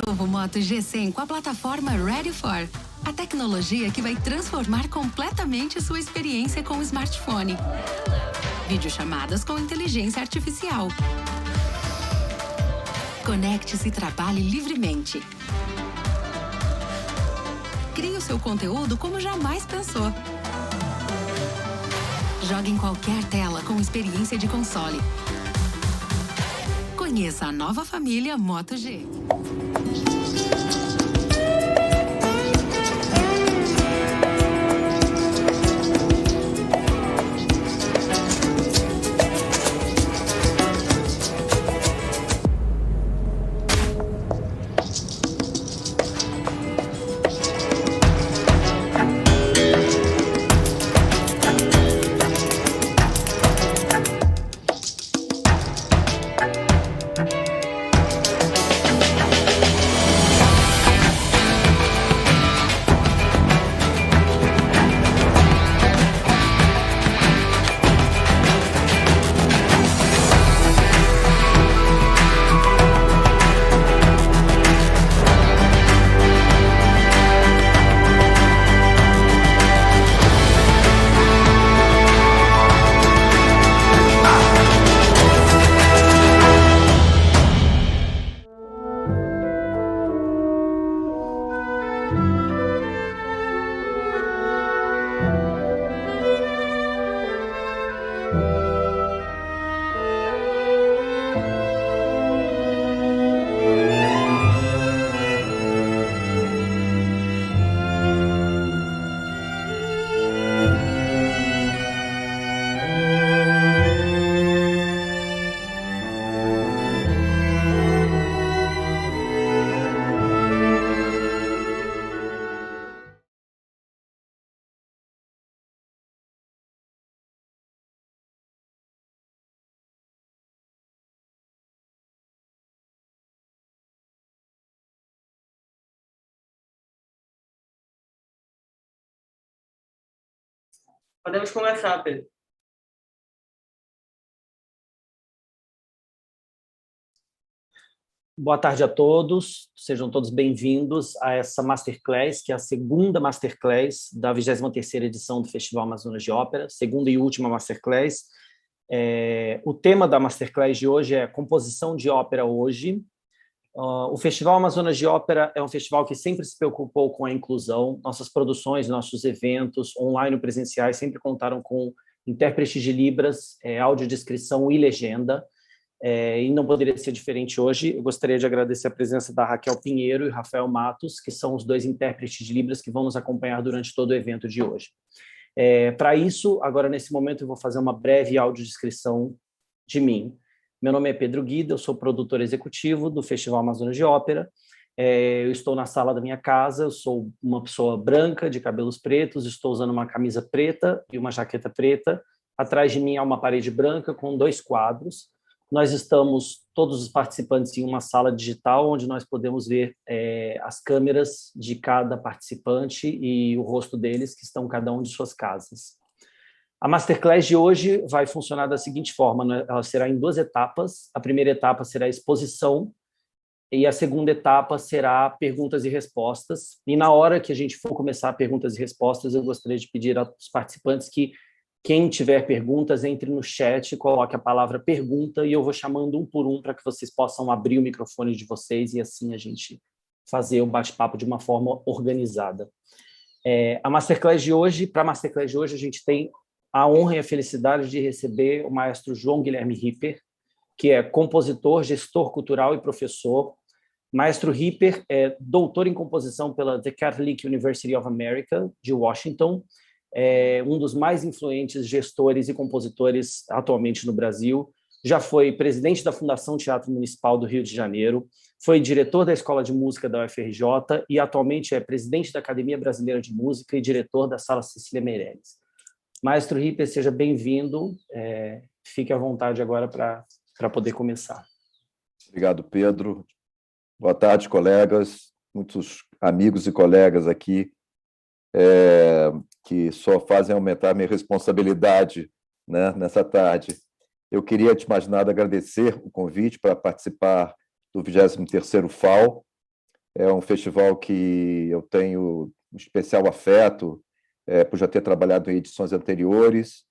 Novo Moto G100 com a plataforma Ready For. A tecnologia que vai transformar completamente sua experiência com o smartphone. Videochamadas com inteligência artificial. Conecte-se e trabalhe livremente. Crie o seu conteúdo como jamais pensou. Jogue em qualquer tela com experiência de console. Conheça a nova família Moto G. Podemos começar, Pedro. Boa tarde a todos, sejam todos bem-vindos a essa Masterclass, que é a segunda Masterclass da 23ª edição do Festival Amazonas de Ópera, segunda e última Masterclass. O tema da Masterclass de hoje é Composição de Ópera Hoje. O Festival Amazonas de Ópera é um festival que sempre se preocupou com a inclusão. Nossas produções, nossos eventos, online ou presenciais, sempre contaram com intérpretes de Libras, audiodescrição e legenda. E não poderia ser diferente hoje. Eu gostaria de agradecer a presença da Raquel Pinheiro e Rafael Matos, que são os dois intérpretes de Libras que vão nos acompanhar durante todo o evento de hoje. Para isso, agora nesse momento, eu vou fazer uma breve audiodescrição de mim. Meu nome é Pedro Guida, eu sou produtor executivo do Festival Amazonas de Ópera. Eu estou na sala da minha casa, eu sou uma pessoa branca, de cabelos pretos, estou usando uma camisa preta e uma jaqueta preta. Atrás de mim há uma parede branca com 2 quadros. Nós estamos, todos os participantes, em uma sala digital, onde nós podemos ver as câmeras de cada participante e o rosto deles, que estão cada um de suas casas. A Masterclass de hoje vai funcionar da seguinte forma, né? Ela será em 2 etapas. A primeira etapa será a exposição e a segunda etapa será perguntas e respostas. E na hora que a gente for começar perguntas e respostas, eu gostaria de pedir aos participantes que quem tiver perguntas, entre no chat, coloque a palavra pergunta e eu vou chamando um por um para que vocês possam abrir o microfone de vocês e assim a gente fazer o bate-papo de uma forma organizada. A Masterclass de hoje, para a Masterclass de hoje, a gente tem a honra e a felicidade de receber o maestro João Guilherme Ripper, que é compositor, gestor cultural e professor. Maestro Ripper é doutor em composição pela The Catholic University of America, de Washington, é um dos mais influentes gestores e compositores atualmente no Brasil, já foi presidente da Fundação Teatro Municipal do Rio de Janeiro, foi diretor da Escola de Música da UFRJ e atualmente é presidente da Academia Brasileira de Música e diretor da Sala Cecília Meirelles. Maestro Ripper, seja bem-vindo. Fique à vontade agora para poder começar. Obrigado, Pedro. Boa tarde, colegas, muitos amigos e colegas aqui que só fazem aumentar minha responsabilidade, né, nessa tarde. Eu queria, antes de mais nada, agradecer o convite para participar do 23º FAO. É um festival que eu tenho um especial afeto, por já ter trabalhado em edições anteriores,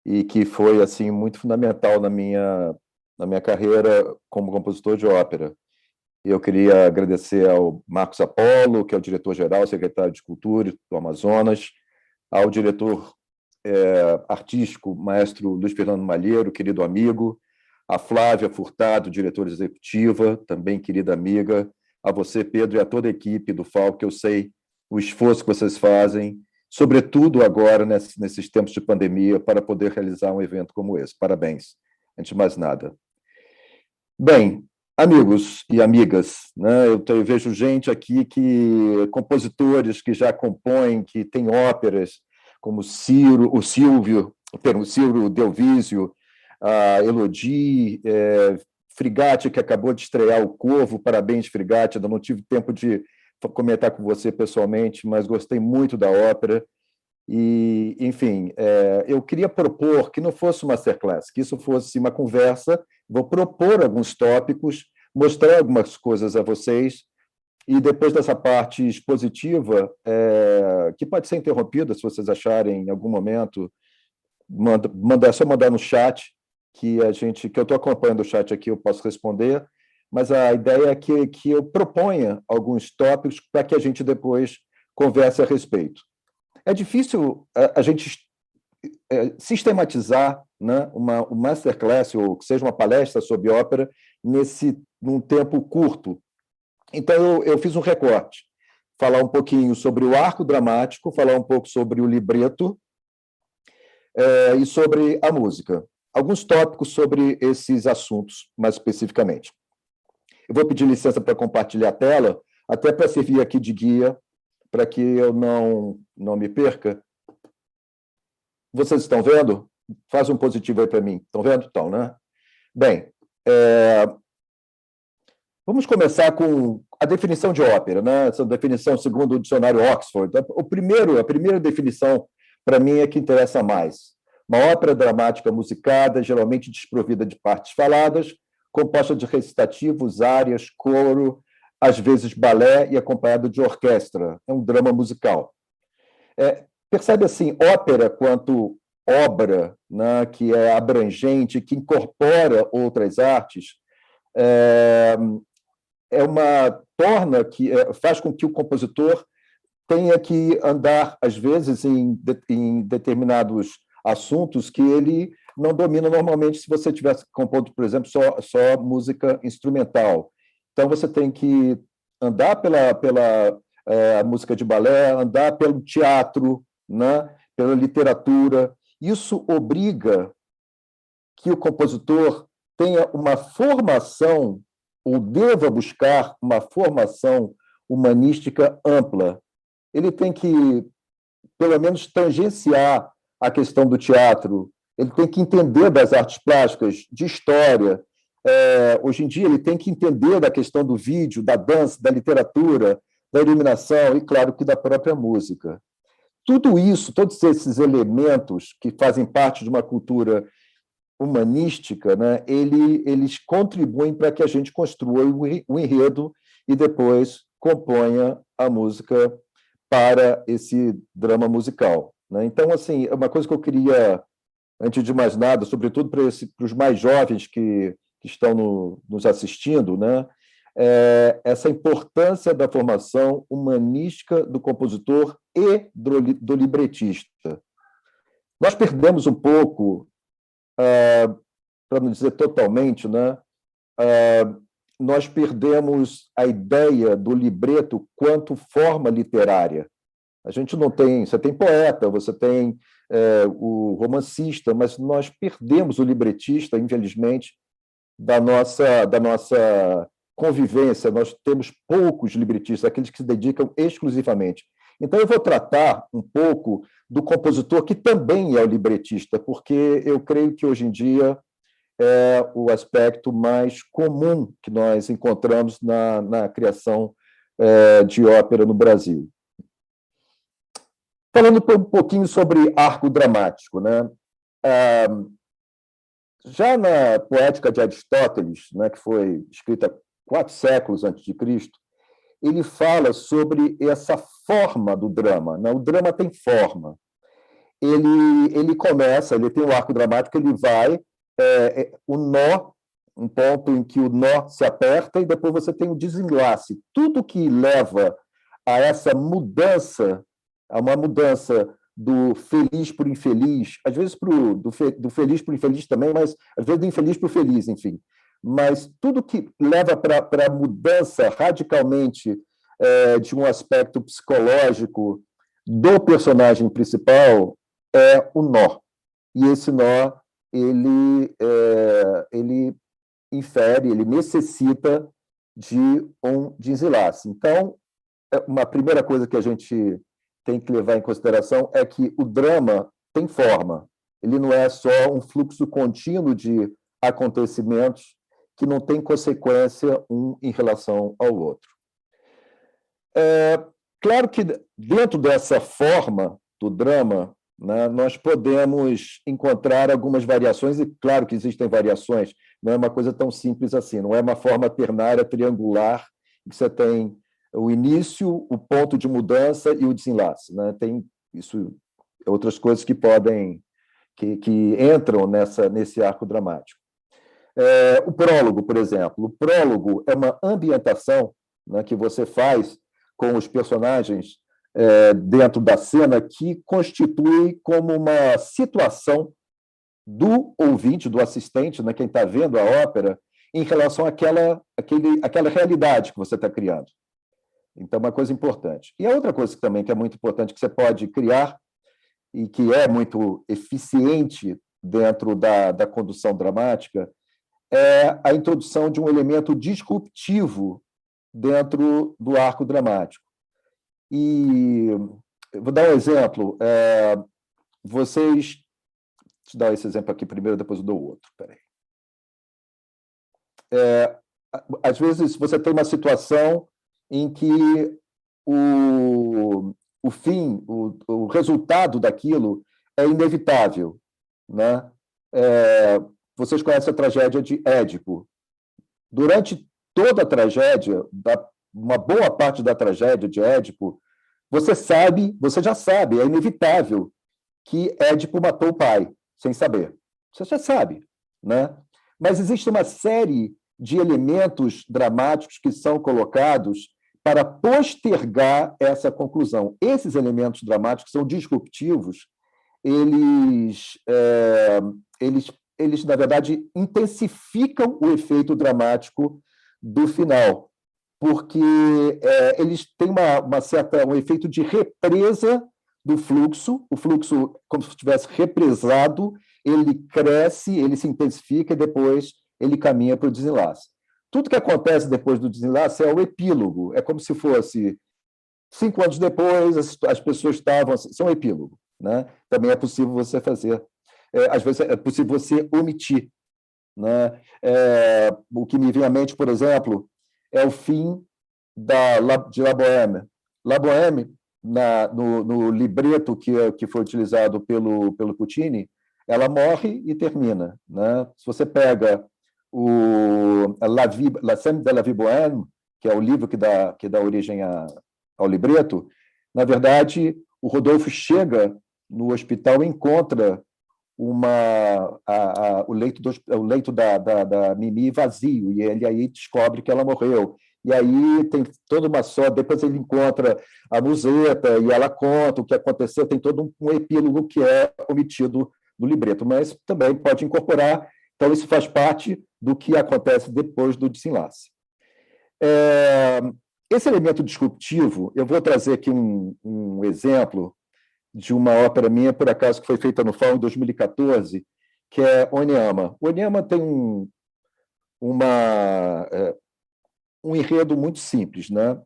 e que foi assim muito fundamental na minha carreira como compositor de ópera. Eu queria agradecer ao Marcos Apolo, que é o diretor-geral, secretário de Cultura do Amazonas, ao diretor artístico, maestro Luiz Fernando Malheiro, querido amigo, a Flávia Furtado, diretora executiva, também querida amiga, a você, Pedro, e a toda a equipe do FAO, que eu sei o esforço que vocês fazem, sobretudo agora, nesses tempos de pandemia, para poder realizar um evento como esse. Parabéns, antes de mais nada. Bem, amigos e amigas, né, eu vejo gente aqui, compositores que já compõem, que têm óperas, como o Silvio Delvísio, a Elodie, Frigatti, que acabou de estrear o Corvo, parabéns, Frigatti, ainda não tive tempo de comentar com você pessoalmente, mas gostei muito da ópera. E, enfim, eu queria propor que não fosse uma masterclass, que isso fosse uma conversa. Vou propor alguns tópicos, mostrar algumas coisas a vocês, e depois dessa parte expositiva, que pode ser interrompida, se vocês acharem em algum momento, é só mandar no chat, que eu estou acompanhando o chat aqui, eu posso responder, mas a ideia é que eu proponha alguns tópicos para que a gente depois converse a respeito. É difícil a gente sistematizar, né, uma masterclass, ou que seja uma palestra sobre ópera, num tempo curto. Então, eu fiz um recorte. Falar um pouquinho sobre o arco dramático, falar um pouco sobre o libreto e sobre a música. Alguns tópicos sobre esses assuntos, mais especificamente. Eu vou pedir licença para compartilhar a tela, até para servir aqui de guia, para que eu não me perca. Vocês estão vendo? Faz um positivo aí para mim. Estão vendo? Estão, né? Bem, vamos começar com a definição de ópera, né? Essa definição segundo o dicionário Oxford. A primeira definição, para mim, é que interessa mais. Uma ópera dramática musicada, geralmente desprovida de partes faladas, composta de recitativos, árias, coro, às vezes balé e acompanhado de orquestra. É um drama musical. Percebe assim, ópera quanto obra, né, que é abrangente, que incorpora outras artes, faz com que o compositor tenha que andar, às vezes, em determinados assuntos que ele não domina normalmente se você tivesse compondo, por exemplo, só música instrumental. Então, você tem que andar pela música de balé, andar pelo teatro, né, pela literatura. Isso obriga que o compositor tenha uma formação, ou deva buscar uma formação humanística ampla. Ele tem que, pelo menos, tangenciar a questão do teatro, ele tem que entender das artes plásticas, de história. Hoje em dia, ele tem que entender da questão do vídeo, da dança, da literatura, da iluminação e, claro, que da própria música. Tudo isso, todos esses elementos que fazem parte de uma cultura humanística, né, eles contribuem para que a gente construa o enredo e depois componha a música para esse drama musical, né? Então, assim, é uma coisa que eu queria, antes de mais nada, sobretudo para os mais jovens que estão nos assistindo, né, essa importância da formação humanística do compositor e do libretista. Nós perdemos um pouco, para não dizer totalmente, né, nós perdemos a ideia do libreto quanto forma literária. A gente não tem... Você tem poeta, você tem o romancista, mas nós perdemos o libretista, infelizmente, da nossa convivência. Nós temos poucos libretistas, aqueles que se dedicam exclusivamente. Então, eu vou tratar um pouco do compositor, que também é o libretista, porque eu creio que, hoje em dia, é o aspecto mais comum que nós encontramos na criação de ópera no Brasil. Falando um pouquinho sobre arco dramático, né? Já na Poética de Aristóteles, né, que foi escrita 4 séculos antes de Cristo, ele fala sobre essa forma do drama, né? O drama tem forma. Ele começa, ele tem um arco dramático, ele vai, o nó, um ponto em que o nó se aperta, e depois você tem o desenlace. Tudo que leva a essa mudança, a uma mudança do feliz para o infeliz, às vezes do feliz para o infeliz também, mas às vezes do infeliz para o feliz, enfim. Mas tudo que leva para a mudança radicalmente de um aspecto psicológico do personagem principal é o nó. E esse nó, ele infere, ele necessita de um desenlace. Então, uma primeira coisa que a gente tem que levar em consideração é que o drama tem forma. Ele não é só um fluxo contínuo de acontecimentos que não tem consequência um em relação ao outro. Claro que dentro dessa forma do drama, né, nós podemos encontrar algumas variações, e claro que existem variações, não é uma coisa tão simples assim, não é uma forma ternária triangular, que você tem o início, o ponto de mudança e o desenlace, né? Tem isso, outras coisas que podem, que entram nesse arco dramático. O prólogo, por exemplo. O prólogo é uma ambientação, né, que você faz com os personagens dentro da cena, que constitui como uma situação do ouvinte, do assistente, né, quem está vendo a ópera, em relação àquela realidade que você está criando. Então, uma coisa importante. E a outra coisa também que é muito importante, que você pode criar, e que é muito eficiente dentro da condução dramática, é a introdução de um elemento disruptivo dentro do arco dramático. E vou dar um exemplo. Deixa eu dar esse exemplo aqui primeiro, depois eu dou outro. Peraí. Às vezes, você tem uma situação em que o fim, o resultado daquilo é inevitável, né? Vocês conhecem a tragédia de Édipo. Durante toda a tragédia, uma boa parte da tragédia de Édipo, você já sabe, é inevitável que Édipo matou o pai, sem saber. Você já sabe, né? Mas existe uma série de elementos dramáticos que são colocados para postergar essa conclusão. Esses elementos dramáticos são disruptivos, eles, na verdade, intensificam o efeito dramático do final, porque eles têm um efeito de represa do fluxo, o fluxo, como se estivesse represado, ele cresce, ele se intensifica e depois ele caminha para o desenlace. Tudo que acontece depois do desenlace é o epílogo, é como se fosse 5 anos depois, as pessoas estavam... Isso é um epílogo, né? Também é possível você fazer... às vezes é possível você omitir, né? O que me vem à mente, por exemplo, é o fim de La Bohème. La Bohème, no libreto que foi utilizado pelo Puccini, ela morre e termina, né? Se você pega La Scène de la Vie Bohème, que é o livro que dá origem ao libreto, na verdade, o Rodolfo chega no hospital e encontra o leito da Mimi vazio, e ele aí descobre que ela morreu. E aí tem toda depois ele encontra a Musetta e ela conta o que aconteceu, tem todo um epílogo que é omitido no libreto, mas também pode incorporar. Então, isso faz parte do que acontece depois do desenlace. Esse elemento disruptivo, eu vou trazer aqui um exemplo de uma ópera minha, por acaso, que foi feita no FAO em 2014, que é Onyama. Onyama tem um enredo muito simples, né?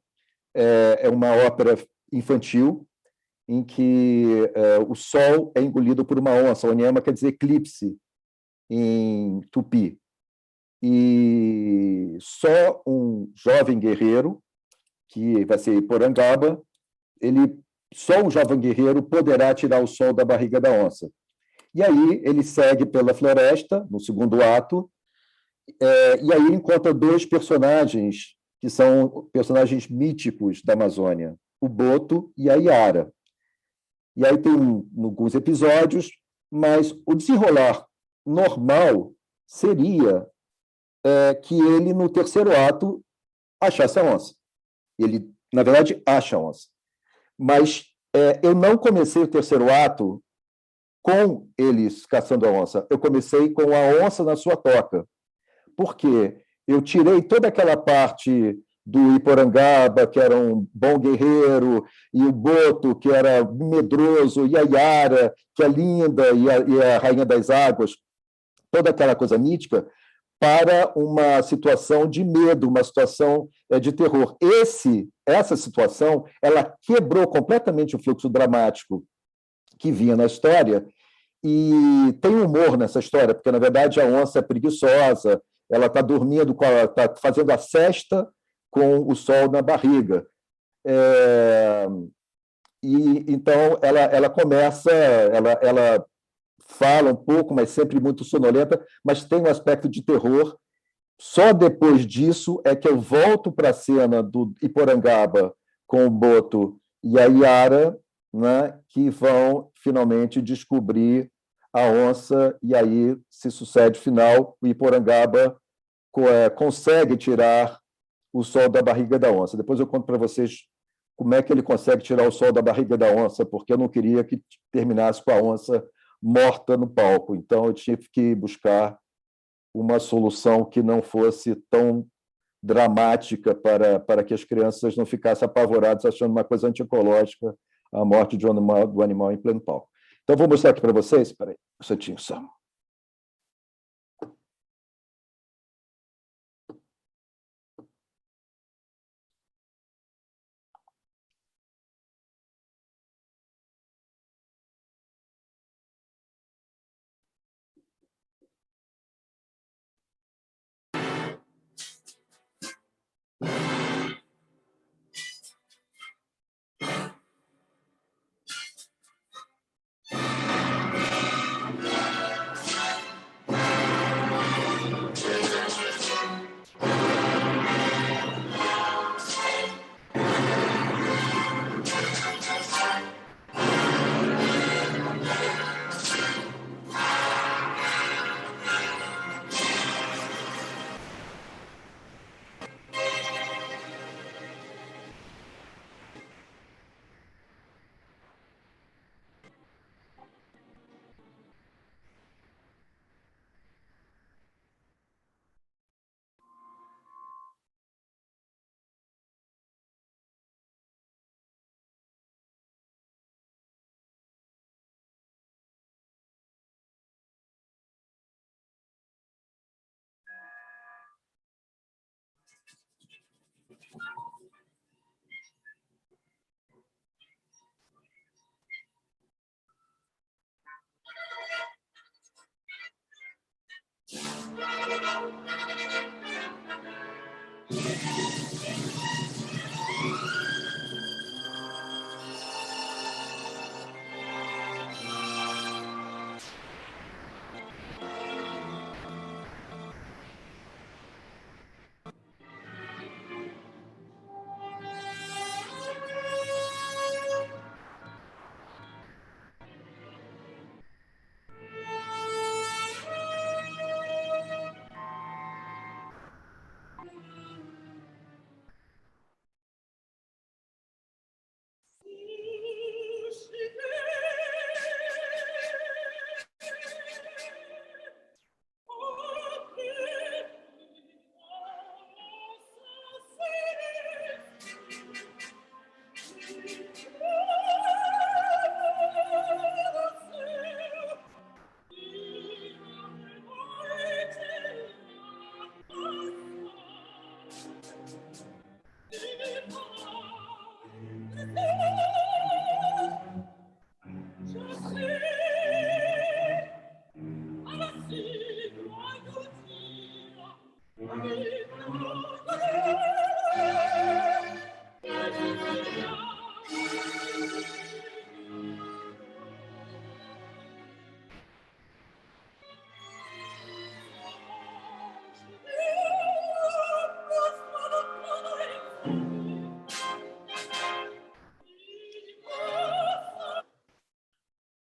É uma ópera infantil em que o sol é engolido por uma onça. Onyama quer dizer eclipse em tupi. E só um jovem guerreiro, que vai ser Porangaba, só um jovem guerreiro poderá tirar o sol da barriga da onça. E aí ele segue pela floresta, no segundo ato, e aí encontra 2 personagens que são personagens míticos da Amazônia, o Boto e a Iara. E aí tem alguns episódios, mas o desenrolar normal seria que ele, no terceiro ato, achasse a onça. Ele, na verdade, acha a onça. Mas eu não comecei o terceiro ato com eles caçando a onça. Eu comecei com a onça na sua toca. Por quê? Eu tirei toda aquela parte do Iporangaba, que era um bom guerreiro, e o Boto, que era medroso, e a Iara, que é linda, e a rainha das águas, toda aquela coisa mítica, para uma situação de medo, uma situação de terror. Essa situação, ela quebrou completamente o fluxo dramático que vinha na história, e tem humor nessa história, porque, na verdade, a onça é preguiçosa, ela está dormindo, está fazendo a sesta com o sol na barriga. E então ela começa, ela fala um pouco, mas sempre muito sonolenta, mas tem um aspecto de terror. Só depois disso é que eu volto para a cena do Iporangaba com o Boto e a Iara, né, que vão finalmente descobrir a onça, e aí se sucede o final, o Iporangaba consegue tirar o sol da barriga da onça. Depois eu conto para vocês como é que ele consegue tirar o sol da barriga da onça, porque eu não queria que terminasse com a onça morta no palco. Então, eu tive que buscar uma solução que não fosse tão dramática para que as crianças não ficassem apavoradas achando uma coisa antiecológica a morte do animal em pleno palco. Então, vou mostrar aqui para vocês. Espera aí, um minutinho só.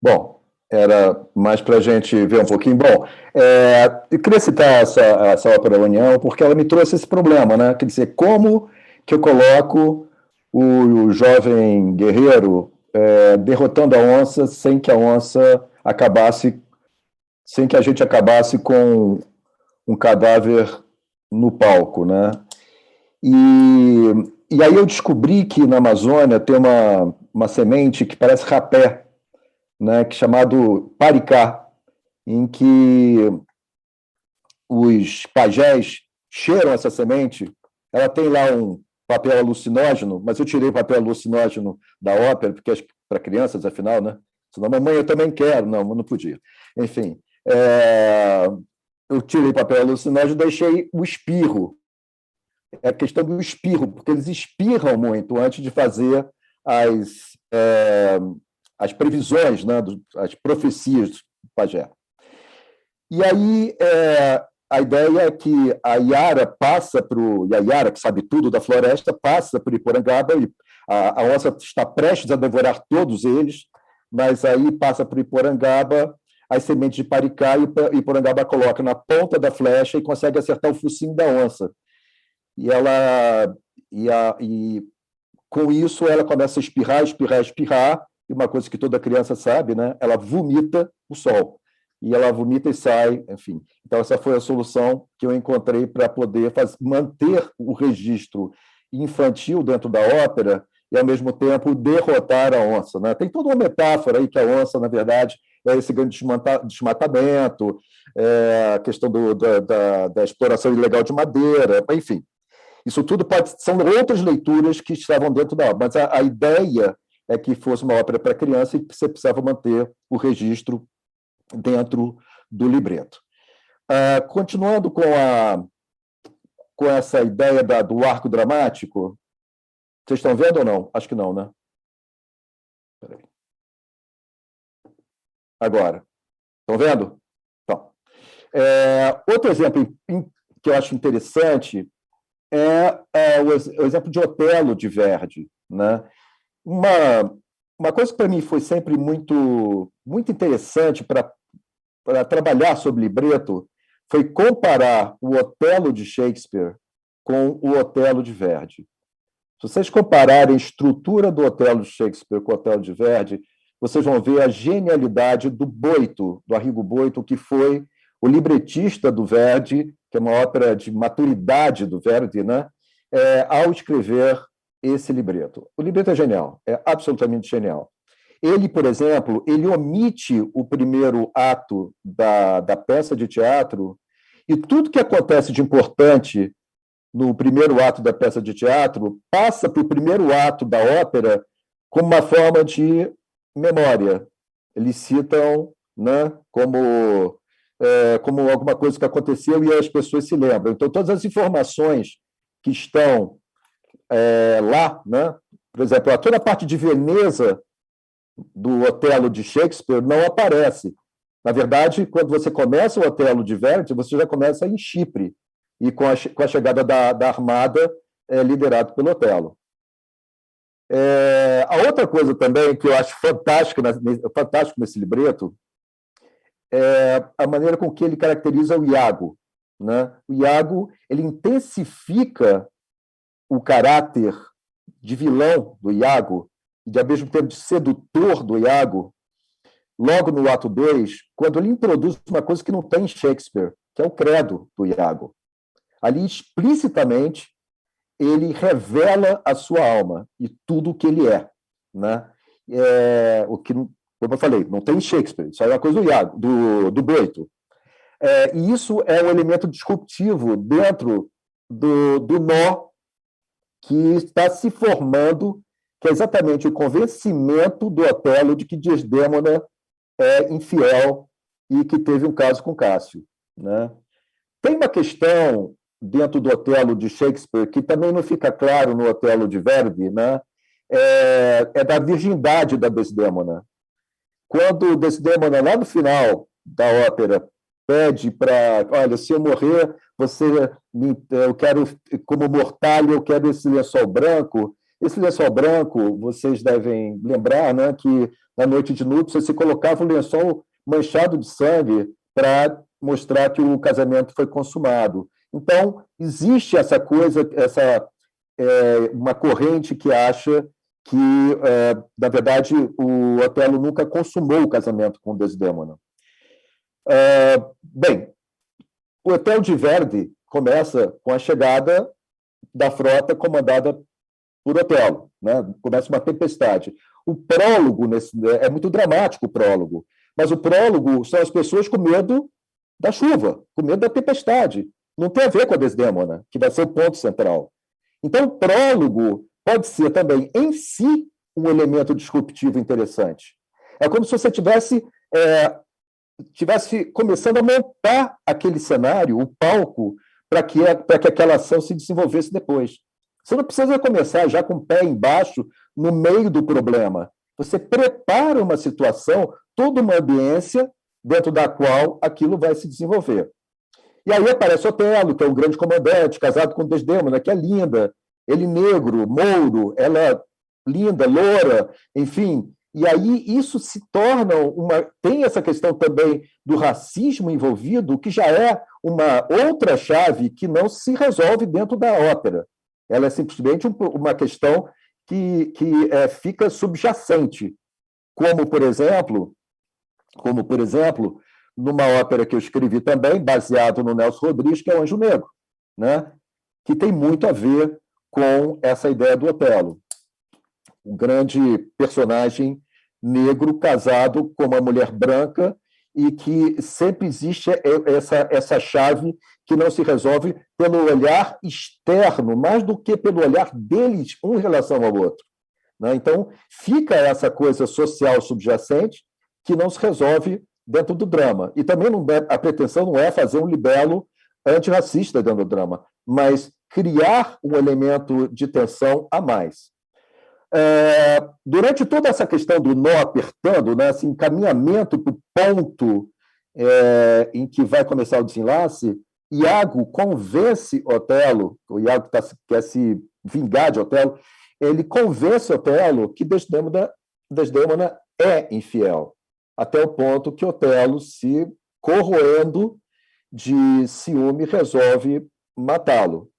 Bom, era mais para a gente ver um pouquinho. Bom, eu queria citar essa ópera União, porque ela me trouxe esse problema, né? Quer dizer, como que eu coloco o jovem guerreiro derrotando a onça sem que a onça acabasse, sem que a gente acabasse com um cadáver no palco, né? E aí eu descobri que na Amazônia tem uma semente que parece rapé, né, que é chamado paricá, em que os pajés cheiram essa semente. Ela tem lá um papel alucinógeno, mas eu tirei o papel alucinógeno da ópera, porque é para crianças, afinal, né? Senão, mamãe, eu também quero. Não podia. Enfim, eu tirei o papel alucinógeno e deixei o espirro. É a questão do espirro, porque eles espirram muito antes de fazer as previsões, né, as profecias do pajé. E aí a ideia é que a Yara passa e a Yara, que sabe tudo da floresta, passa por Iporangaba, e a onça está prestes a devorar todos eles, mas aí passa por Iporangaba as sementes de paricá, e Iporangaba coloca na ponta da flecha e consegue acertar o focinho da onça. E com isso ela começa a espirrar, e uma coisa que toda criança sabe, né? Ela vomita o sol. E ela vomita e sai, enfim. Então, essa foi a solução que eu encontrei para poder manter o registro infantil dentro da ópera e, ao mesmo tempo, derrotar a onça, né? Tem toda uma metáfora aí que a onça, na verdade, é esse grande desmatamento, a questão da exploração ilegal de madeira, enfim. Isso tudo são outras leituras que estavam dentro da ópera, mas a ideia é que fosse uma ópera para criança e que você precisava manter o registro dentro do libreto. Continuando com essa ideia do arco dramático, vocês estão vendo ou não? Acho que não, né? Espera aí. Agora. Estão vendo? Então. Outro exemplo que eu acho interessante é o exemplo de Otelo, de Verdi, né? Uma coisa que para mim foi sempre muito, muito interessante para trabalhar sobre libreto foi comparar o Otelo de Shakespeare com o Otelo de Verdi. Se vocês compararem a estrutura do Otelo de Shakespeare com o Otelo de Verdi, vocês vão ver a genialidade do Boito, do Arrigo Boito, que foi o libretista do Verdi, que é uma ópera de maturidade do Verdi, né? Ao escrever esse libreto. O libreto é genial, é absolutamente genial. Ele, por exemplo, ele omite o primeiro ato da peça de teatro e tudo que acontece de importante no primeiro ato da peça de teatro passa para o primeiro ato da ópera como uma forma de memória. Eles citam, né, como alguma coisa que aconteceu e as pessoas se lembram. Então, todas as informações que estão lá, né, por exemplo, toda a parte de Veneza do Otelo de Shakespeare não aparece. Na verdade, quando você começa o Otelo de Verdi, você já começa em Chipre, e com a chegada da armada liderado pelo Otelo. A outra coisa também que eu acho fantástico nesse libreto é a maneira com que ele caracteriza o Iago, né? O Iago, ele intensifica o caráter de vilão do Iago e, ao mesmo tempo, de sedutor do Iago, logo no ato 2, quando ele introduz uma coisa que não tem em Shakespeare, que é o credo do Iago. Ali, explicitamente, ele revela a sua alma e tudo o que ele é, né? O que, como eu falei, não tem em Shakespeare, isso é uma coisa do Iago, do Boito. E isso é um elemento disruptivo dentro do nó que está se formando, que é exatamente o convencimento do Otelo de que Desdémona é infiel e que teve um caso com Cássio, né? Tem uma questão dentro do Otelo de Shakespeare que também não fica claro no Otelo de Verdi, né? Da virgindade da Desdémona. Quando Desdémona, lá no final da ópera, pede para, olha, se eu morrer, eu quero, como mortalha, eu quero esse lençol branco. Esse lençol branco, vocês devem lembrar, né, que na noite de núpcias, se colocava o lençol manchado de sangue para mostrar que o casamento foi consumado. Então, existe essa coisa, uma corrente que acha que, na verdade, o Otelo nunca consumou o casamento com Desdémona. Bem, o Otelo de Verdi começa com a chegada da frota comandada por Otelo, né? Começa uma tempestade. O prólogo é muito dramático, o prólogo, mas o prólogo são as pessoas com medo da chuva, com medo da tempestade. Não tem a ver com a Desdémona, que vai ser o ponto central. Então, o prólogo pode ser também, em si, um elemento disruptivo interessante. É como se você tivesse começando a montar aquele cenário, o palco, para que aquela ação se desenvolvesse depois. Você não precisa começar já com o pé embaixo, no meio do problema. Você prepara uma situação, toda uma ambiência dentro da qual aquilo vai se desenvolver. E aí aparece Otelo, que é um grande comandante, casado com Desdémona, que é linda, ele negro, mouro, ela linda, loura, enfim. E aí isso se torna uma... Tem essa questão também do racismo envolvido, que já é uma outra chave que não se resolve dentro da ópera. Ela é simplesmente uma questão que fica subjacente, como, por exemplo, numa ópera que eu escrevi também, baseado no Nelson Rodrigues, que é o Anjo Negro, né? Que tem muito a ver com essa ideia do Otelo. Um grande personagem negro casado com uma mulher branca e que sempre existe essa chave que não se resolve pelo olhar externo, mais do que pelo olhar deles um em relação ao outro, né? Então, fica essa coisa social subjacente que não se resolve dentro do drama. E também a pretensão não é fazer um libelo antirracista dentro do drama, mas criar um elemento de tensão a mais. Durante toda essa questão do nó apertando, né, esse encaminhamento para o ponto em que vai começar o desenlace, Iago convence Otelo, o Iago quer se vingar de Otelo, ele convence Otelo que Desdémona é infiel, até o ponto que Otelo, se corroendo de ciúme, resolve matá-lo.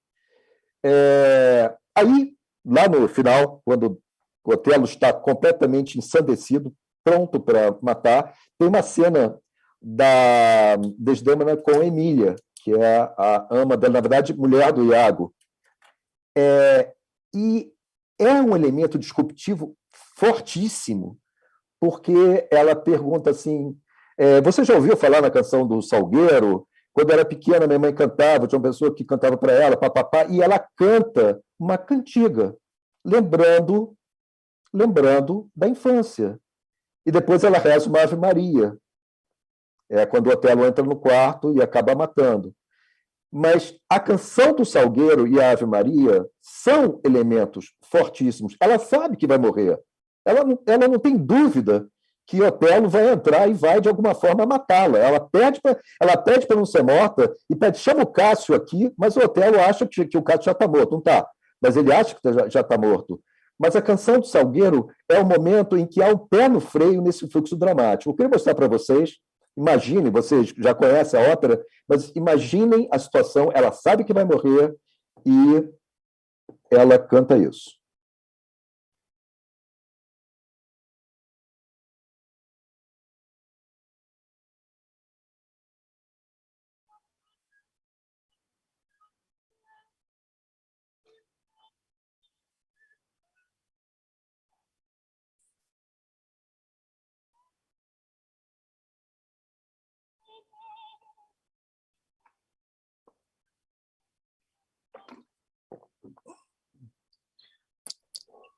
Aí, lá no final, quando Otelo está completamente ensandecido, pronto para matar, tem uma cena da Desdémona com Emília, que é a ama dela, na verdade, mulher do Iago. E é um elemento disruptivo fortíssimo, porque ela pergunta assim, você já ouviu falar na canção do Salgueiro? Quando eu era pequena, minha mãe cantava, tinha uma pessoa que cantava para ela, papapá, e ela canta uma cantiga, lembrando da infância. E depois ela reza uma Ave Maria, quando o Otelo entra no quarto e acaba matando. Mas a canção do Salgueiro e a Ave Maria são elementos fortíssimos. Ela sabe que vai morrer. Ela não tem dúvida que Otelo vai entrar e vai, de alguma forma, matá-la. Ela pede para não ser morta e pede, chama o Cássio aqui, mas o Otelo acha que o Cássio já está morto. Não está, mas ele acha que já está morto. Mas a canção do Salgueiro é o momento em que há um pé no freio nesse fluxo dramático. Eu queria mostrar para vocês, imaginem, vocês já conhecem a ópera, mas imaginem a situação, ela sabe que vai morrer e ela canta isso.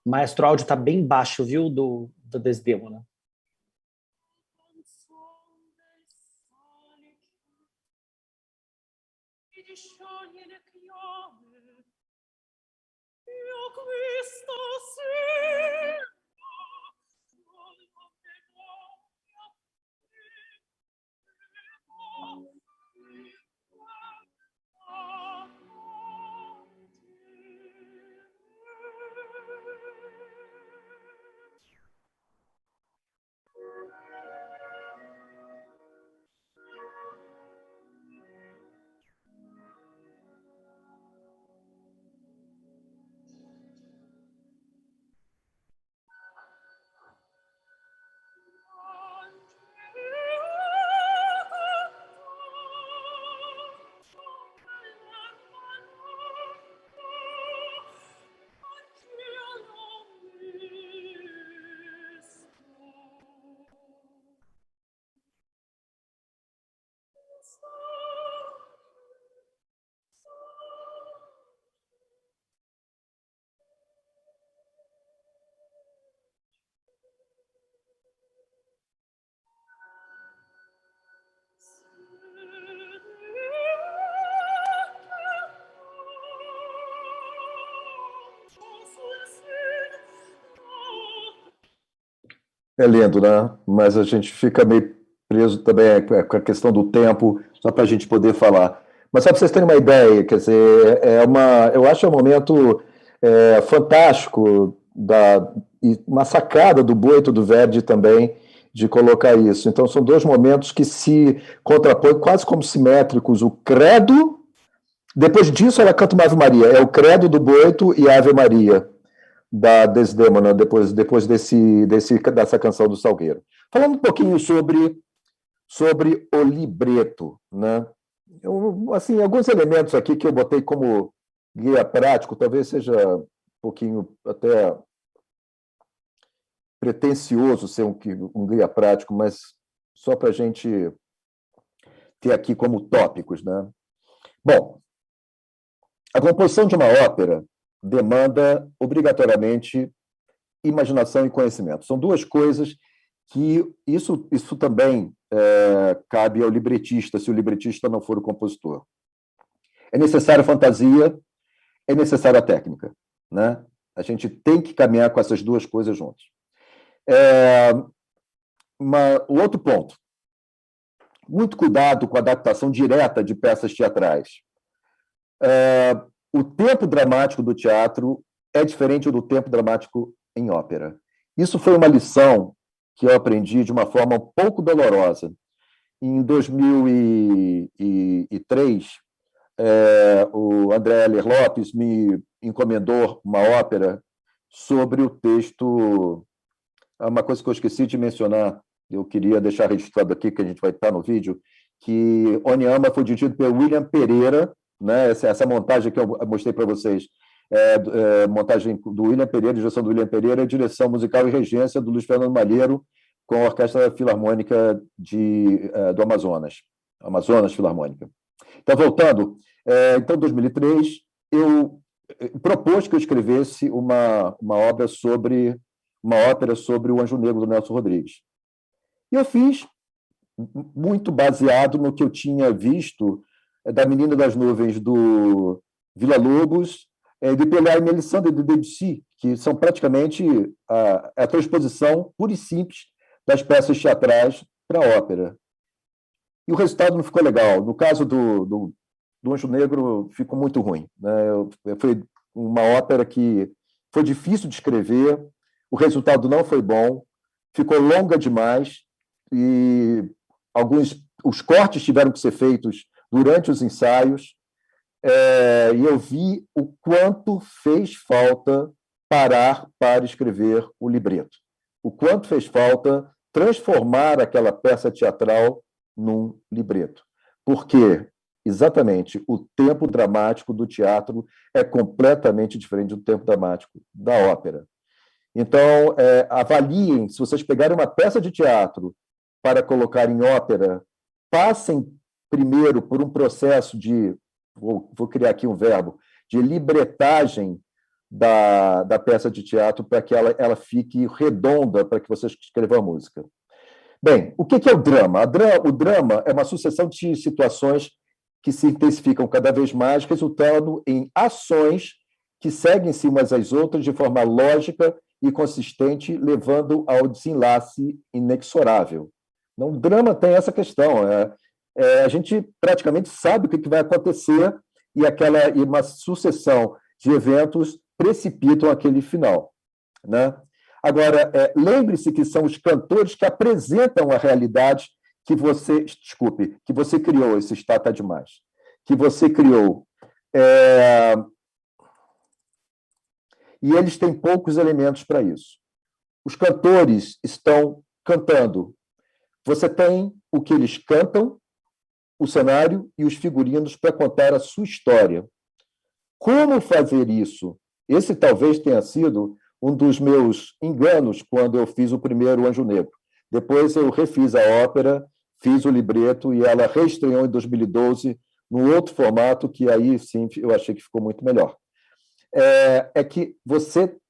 Maestro, o áudio está bem baixo, viu, do Desdémona. É lindo, né? Mas a gente fica meio preso também com a questão do tempo, só para a gente poder falar. Mas só para vocês terem uma ideia, quer dizer, eu acho um momento fantástico e uma sacada do Boito do Verdi também de colocar isso. Então, são dois momentos que se contrapõem quase como simétricos. O credo, depois disso ela canta uma Ave Maria, é o credo do Boito e a Ave Maria da Desdémona, depois dessa canção do Salgueiro. Falando um pouquinho sobre o libreto, né? Assim, alguns elementos aqui que eu botei como guia prático, talvez seja um pouquinho até pretensioso ser um guia prático, mas só para a gente ter aqui como tópicos, né? Bom, a composição de uma ópera demanda obrigatoriamente imaginação e conhecimento. São duas coisas que isso também cabe ao libretista, se o libretista não for o compositor. É necessária fantasia, é necessária técnica, né? A gente tem que caminhar com essas duas coisas juntas. O outro ponto, muito cuidado com a adaptação direta de peças teatrais. O tempo dramático do teatro é diferente do tempo dramático em ópera. Isso foi uma lição que eu aprendi de uma forma um pouco dolorosa. Em 2003, o André Heller Lopes me encomendou uma ópera sobre o texto. Uma coisa que eu esqueci de mencionar, eu queria deixar registrado aqui, que a gente vai estar no vídeo, que Onyama foi dirigido pelo William Pereira, né? Essa montagem que eu mostrei para vocês, montagem do William Pereira, direção do William Pereira, direção musical e regência do Luiz Fernando Malheiro, com a Orquestra Filarmônica do Amazonas Filarmônica. Então, voltando, em 2003, eu propus que eu escrevesse uma ópera sobre o Anjo Negro do Nelson Rodrigues. E eu fiz muito baseado no que eu tinha visto da Menina das Nuvens do Villa-Lobos, de Pelléa e Mélisande de Debussy, que são praticamente a transposição pura e simples das peças teatrais para a ópera. E o resultado não ficou legal. No caso do Anjo Negro, ficou muito ruim, né? Foi uma ópera que foi difícil de escrever, o resultado não foi bom, ficou longa demais, e os cortes tiveram que ser feitos durante os ensaios, e eu vi o quanto fez falta parar para escrever o libreto, o quanto fez falta transformar aquela peça teatral num libreto. Porque, exatamente, o tempo dramático do teatro é completamente diferente do tempo dramático da ópera. Então, avaliem, se vocês pegarem uma peça de teatro para colocar em ópera, passem primeiro por um processo vou criar aqui um verbo, de libretagem da peça de teatro para que ela fique redonda para que vocês escrevam a música. Bem, o que é o drama? O drama é uma sucessão de situações que se intensificam cada vez mais, resultando em ações que seguem-se umas às outras de forma lógica e consistente, levando ao desenlace inexorável. Não, o drama tem essa questão. A gente praticamente sabe o que vai acontecer e uma sucessão de eventos precipitam aquele final, né? Agora, lembre-se que são os cantores que apresentam a realidade que você criou, esse está demais, que você criou. E eles têm poucos elementos para isso. Os cantores estão cantando. Você tem o que eles cantam, o cenário e os figurinos para contar a sua história. Como fazer isso? Esse talvez tenha sido um dos meus enganos quando eu fiz o primeiro Anjo Negro. Depois eu refiz a ópera, fiz o libreto e ela reestreou em 2012 num outro formato que aí sim eu achei que ficou muito melhor. Que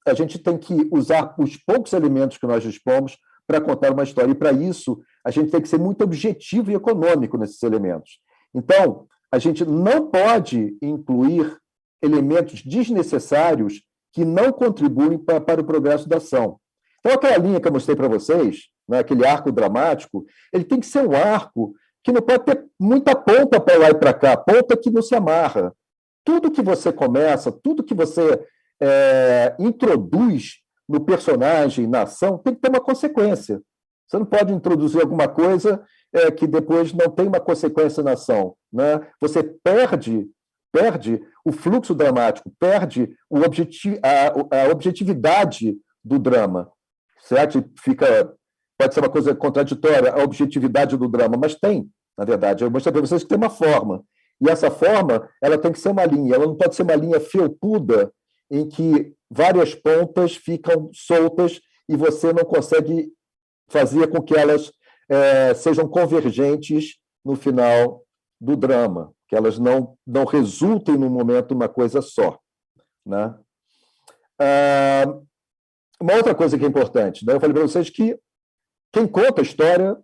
a gente tem que usar os poucos elementos que nós dispomos para contar uma história. E, para isso, a gente tem que ser muito objetivo e econômico nesses elementos. Então, a gente não pode incluir elementos desnecessários que não contribuem para o progresso da ação. Então, aquela linha que eu mostrei para vocês, né, aquele arco dramático, ele tem que ser um arco que não pode ter muita ponta para lá e para cá, ponta que não se amarra. Tudo que você começa, tudo que você introduz no personagem, na ação, tem que ter uma consequência. Você não pode introduzir alguma coisa que depois não tem uma consequência na ação, né? Você perde o fluxo dramático, perde a objetividade do drama. Certo? Pode ser uma coisa contraditória, a objetividade do drama, mas tem, na verdade. Eu mostrei para vocês que tem uma forma. E essa forma, ela tem que ser uma linha. Ela não pode ser uma linha felpuda em que várias pontas ficam soltas e você não consegue fazer com que elas sejam convergentes no final do drama, que elas não resultem, no momento, uma coisa só. Né? Uma outra coisa que é importante, né? Eu falei para vocês que quem conta a história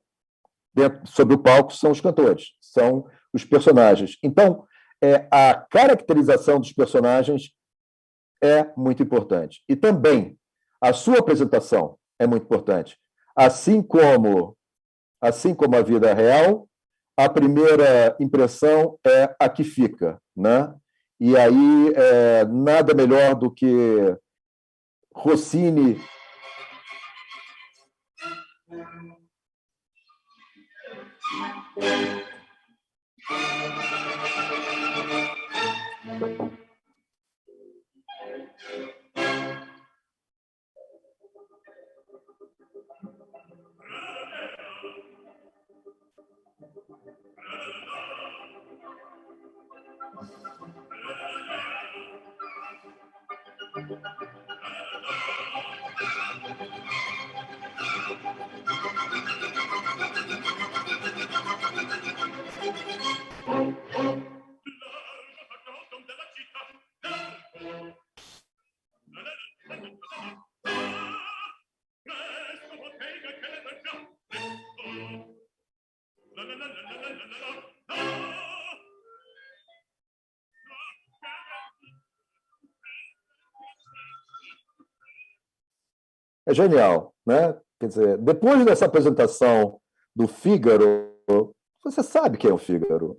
sobre o palco são os cantores, são os personagens. Então, a caracterização dos personagens é muito importante. E também a sua apresentação é muito importante. Assim como a vida real, a primeira impressão é a que fica, né? E aí, nada melhor do que Rossini é genial, né? Quer dizer, depois dessa apresentação do Fígaro, você sabe quem é o Fígaro.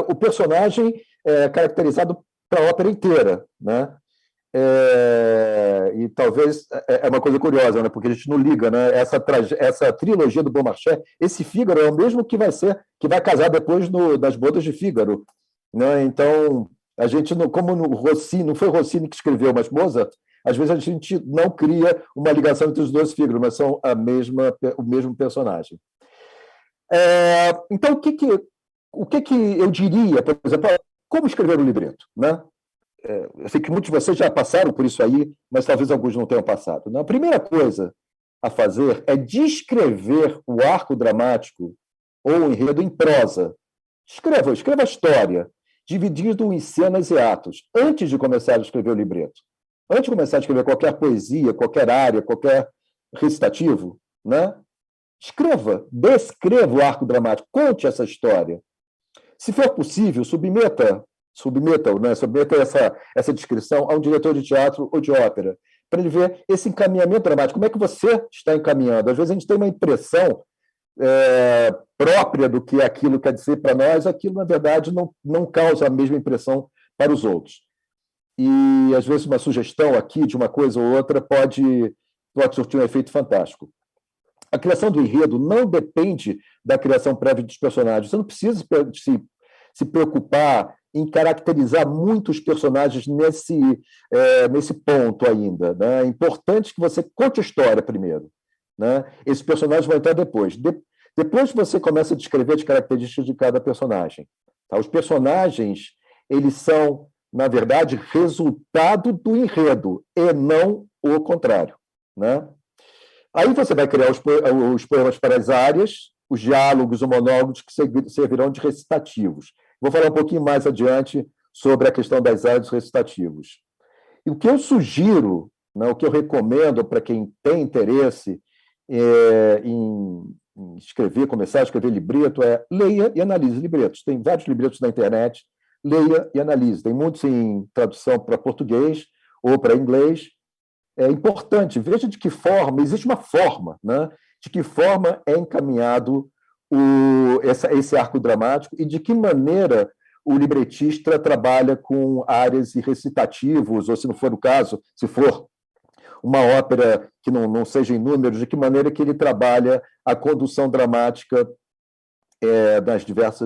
O personagem é caracterizado para a ópera inteira, né? E talvez é uma coisa curiosa, né? Porque a gente não liga, né? Essa trilogia do Beaumarchais, esse Fígaro é o mesmo que vai casar depois das bodas de Fígaro, né? Então, a gente como no Rossini, não foi Rossini que escreveu, mas Mozart, às vezes a gente não cria uma ligação entre os dois Fígaros, mas são o mesmo personagem. Então, o que eu diria, por exemplo, como escrever um libreto, né? Eu sei que muitos de vocês já passaram por isso aí, mas talvez alguns não tenham passado, né? A primeira coisa a fazer é descrever o arco dramático ou o enredo em prosa. Escreva a história, dividido em cenas e atos, antes de começar a escrever o libreto. Antes de começar a escrever qualquer poesia, qualquer área, qualquer recitativo, né? Descreva o arco dramático, conte essa história. Se for possível, submeta essa descrição a um diretor de teatro ou de ópera, para ele ver esse encaminhamento dramático. Como é que você está encaminhando? Às vezes a gente tem uma impressão própria do que aquilo quer dizer para nós, aquilo, na verdade, não causa a mesma impressão para os outros. E, às vezes, uma sugestão aqui de uma coisa ou outra pode surtir um efeito fantástico. A criação do enredo não depende da criação prévia dos personagens. Você não precisa se preocupar em caracterizar muito os personagens nesse ponto ainda, né? É importante que você conte a história primeiro, né? Esses personagens vão entrar depois. Depois você começa a descrever as características de cada personagem. Tá? Os personagens, eles são, na verdade, resultado do enredo, e não o contrário, né? Aí você vai criar os poemas para as áreas, os diálogos, os monólogos, que servirão de recitativos. Vou falar um pouquinho mais adiante sobre a questão das áreas dos recitativos. E o que eu sugiro, né, o que eu recomendo para quem tem interesse em começar a escrever libreto, é leia e analise libretos. Tem vários libretos na internet, leia e analise. Tem muitos em tradução para português ou para inglês. é importante. Veja de que forma, existe uma forma, né? De que forma é encaminhado esse arco dramático e de que maneira o libretista trabalha com áreas e recitativos, ou se não for o caso, se for uma ópera que não seja em números, de que maneira que ele trabalha a condução dramática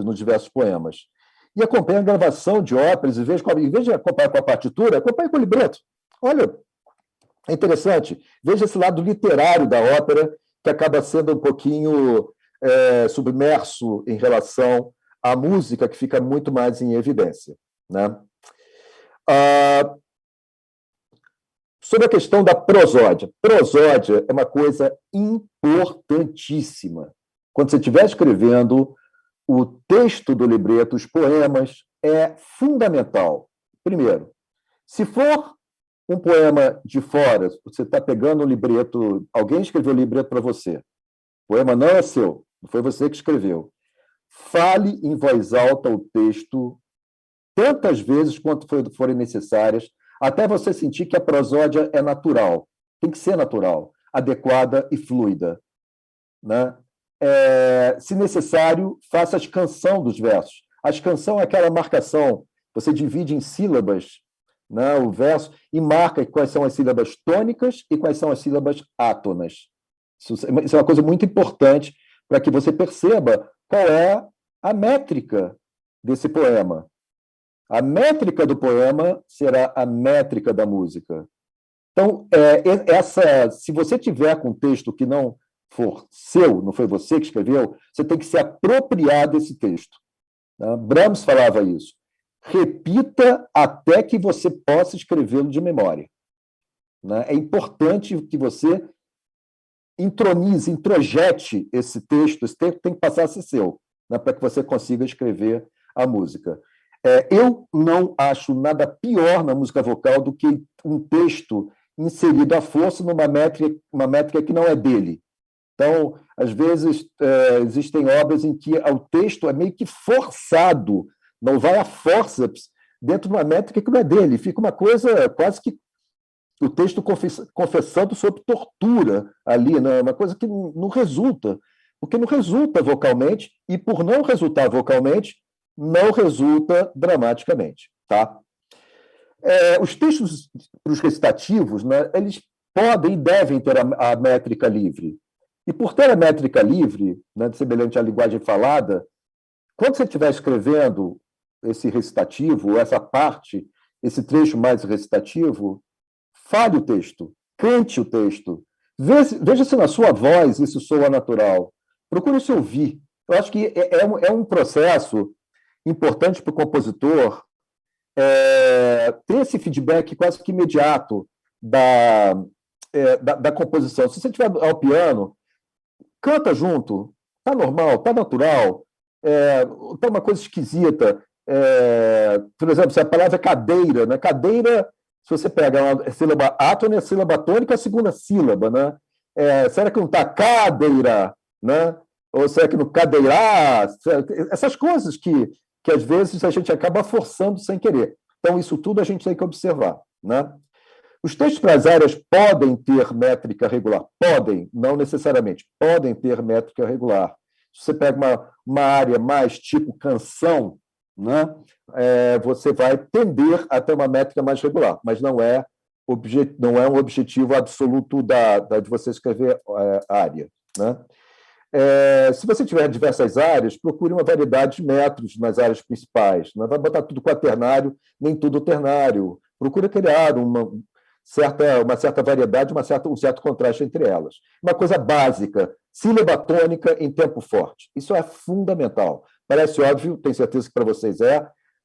nos diversos poemas. E acompanha a gravação de óperas, em vez de acompanhar com a partitura, acompanha com o libreto. Olha, é interessante. Veja esse lado literário da ópera, que acaba sendo um pouquinho submerso em relação à música, que fica muito mais em evidência, né? Sobre a questão da prosódia. Prosódia é uma coisa importantíssima. Quando você estiver escrevendo o texto do libreto, os poemas, é fundamental. Primeiro, se for um poema de fora, você está pegando um libreto, alguém escreveu o libreto para você, o poema não é seu, não foi você que escreveu. Fale em voz alta o texto tantas vezes quanto forem necessárias, até você sentir que a prosódia é natural. Tem que ser natural, adequada e fluida, né? Se necessário, faça a escansão dos versos. A escansão é aquela marcação, você divide em sílabas, né, o verso e marca quais são as sílabas tônicas e quais são as sílabas átonas. Isso é uma coisa muito importante para que você perceba qual é a métrica desse poema. A métrica do poema será a métrica da música. Então, se você tiver com um texto que não for seu, não foi você que escreveu, você tem que se apropriar desse texto. Né? Brahms falava isso. Repita até que você possa escrevê-lo de memória. Né? É importante que você introjete esse texto tem que passar a ser seu, né? Para que você consiga escrever a música. Eu não acho nada pior na música vocal do que um texto inserido à força uma métrica que não é dele. Então, às vezes, existem obras em que o texto é meio que forçado, não vai a forceps dentro de uma métrica que não é dele. Fica uma coisa quase que o texto confessando sobre tortura ali, né? Uma coisa que não resulta, porque não resulta vocalmente, e por não resultar vocalmente, não resulta dramaticamente. Tá? Os textos para os recitativos, né, eles podem e devem ter a métrica livre. E por ter a métrica livre, né, semelhante à linguagem falada, quando você estiver escrevendo esse recitativo, essa parte, esse trecho mais recitativo, fale o texto, cante o texto, veja se na sua voz isso soa natural. Procure se ouvir. Eu acho que é um processo importante para o compositor ter esse feedback quase que imediato da composição. Se você estiver ao piano, canta junto, está normal, está natural, está uma coisa esquisita. Por exemplo, se a palavra é cadeira, né? Cadeira, se você pega a sílaba átona, a sílaba tônica, a segunda sílaba, né? Será que não está cadeira, né? Ou será que não cadeirar? Essas coisas que às vezes a gente acaba forçando sem querer. Então, isso tudo a gente tem que observar, né? Os textos para as áreas podem ter métrica regular. Podem, não necessariamente. Podem ter métrica regular. Se você pega uma área mais tipo canção, né, você vai tender a ter uma métrica mais regular, mas não é um objetivo absoluto de você escrever área. Né? Se você tiver diversas áreas, procure uma variedade de métodos nas áreas principais. Não vai botar tudo quaternário, nem tudo ternário. Procure criar uma certa variedade, um certo contraste entre elas. Uma coisa básica, sílaba tônica em tempo forte. Isso é fundamental. Parece óbvio, tenho certeza que para vocês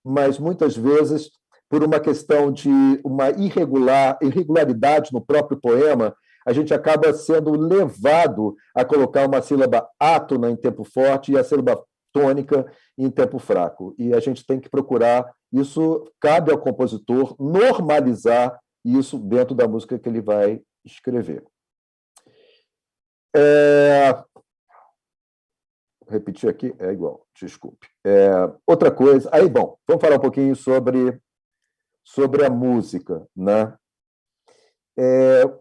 mas muitas vezes, por uma questão de uma irregularidade no próprio poema, a gente acaba sendo levado a colocar uma sílaba átona em tempo forte e a sílaba tônica em tempo fraco. E a gente tem que procurar, isso cabe ao compositor normalizar isso dentro da música que ele vai escrever. Repetir aqui, é igual, desculpe. Outra coisa, vamos falar um pouquinho sobre a música, né?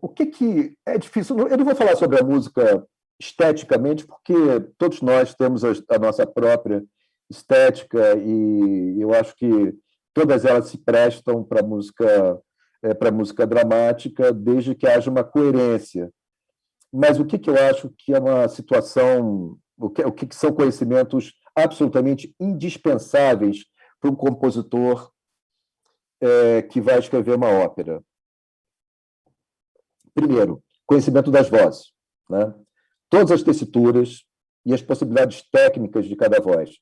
O que é difícil? Eu não vou falar sobre a música esteticamente, porque todos nós temos a nossa própria estética e eu acho que todas elas se prestam para música dramática, desde que haja uma coerência. Mas o que eu acho que é uma situação, o que são conhecimentos absolutamente indispensáveis para um compositor que vai escrever uma ópera? Primeiro, conhecimento das vozes, né? Todas as tessituras e as possibilidades técnicas de cada voz.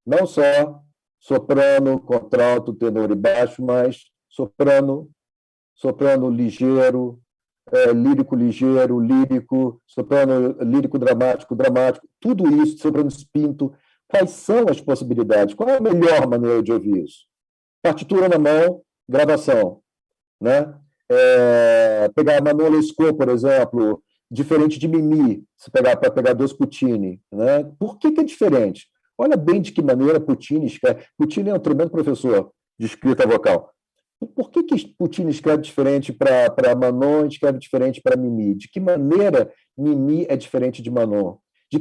Não só soprano, contralto, tenor e baixo, mas soprano ligeiro, lírico ligeiro, lírico, soprano lírico dramático, dramático, tudo isso, soprano spinto. Quais são as possibilidades? Qual é a melhor maneira de ouvir isso? Partitura na mão, gravação, né? Pegar a Manolo Lescaut, por exemplo, diferente de Mimi, para pegar dois Puccini, né? Por que é diferente? Olha bem de que maneira Puccini escreve. Puccini é um tremendo professor de escrita vocal. Por que Puccini escreve diferente para Manon e escreve diferente para Mimi? De que maneira Mimi é diferente de Manon? De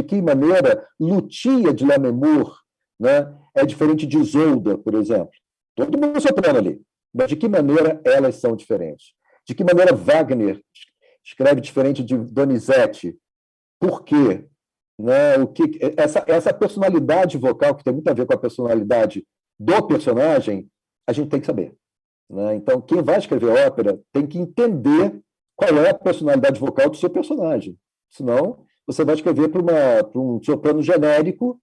que maneira Lucia de Lammermoor, né, é diferente de Isolda, por exemplo? Todo mundo soprano ali. Mas de que maneira elas são diferentes? De que maneira Wagner escreve diferente de Donizetti? Por quê? Né? Essa personalidade vocal, que tem muito a ver com a personalidade do personagem, a gente tem que saber. Né? Então, quem vai escrever ópera tem que entender qual é a personalidade vocal do seu personagem. Senão, você vai escrever para um soprano genérico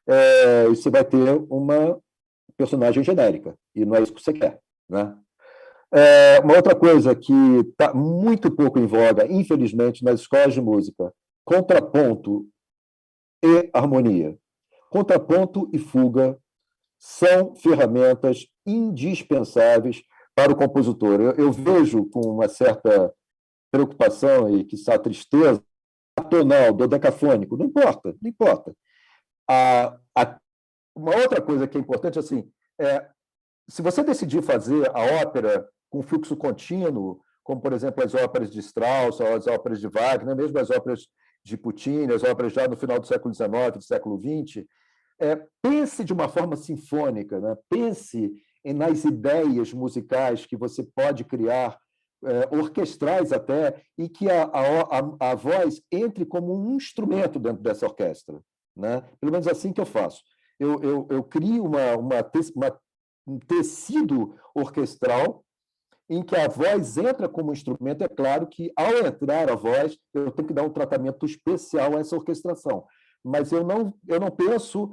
e você vai ter uma personagem genérica. E não é isso que você quer. Né? Uma outra coisa que está muito pouco em voga, infelizmente, nas escolas de música: contraponto e harmonia. Contraponto e fuga são ferramentas indispensáveis para o compositor. Eu vejo com uma certa preocupação e, quiçá, tristeza, a tonal, dodecafônico, não importa, não importa. Uma outra coisa que é importante, assim, se você decidir fazer a ópera com fluxo contínuo, como, por exemplo, as óperas de Strauss, as óperas de Wagner, mesmo as óperas de Puccini, as óperas já no final do século XIX, do século XX, pense de uma forma sinfônica, né? Pense nas ideias musicais que você pode criar, orquestrais até, e que a voz entre como um instrumento dentro dessa orquestra. Né? Pelo menos assim que eu faço. Eu crio um tecido orquestral em que a voz entra como instrumento. É claro que, ao entrar a voz, eu tenho que dar um tratamento especial a essa orquestração. Mas eu não penso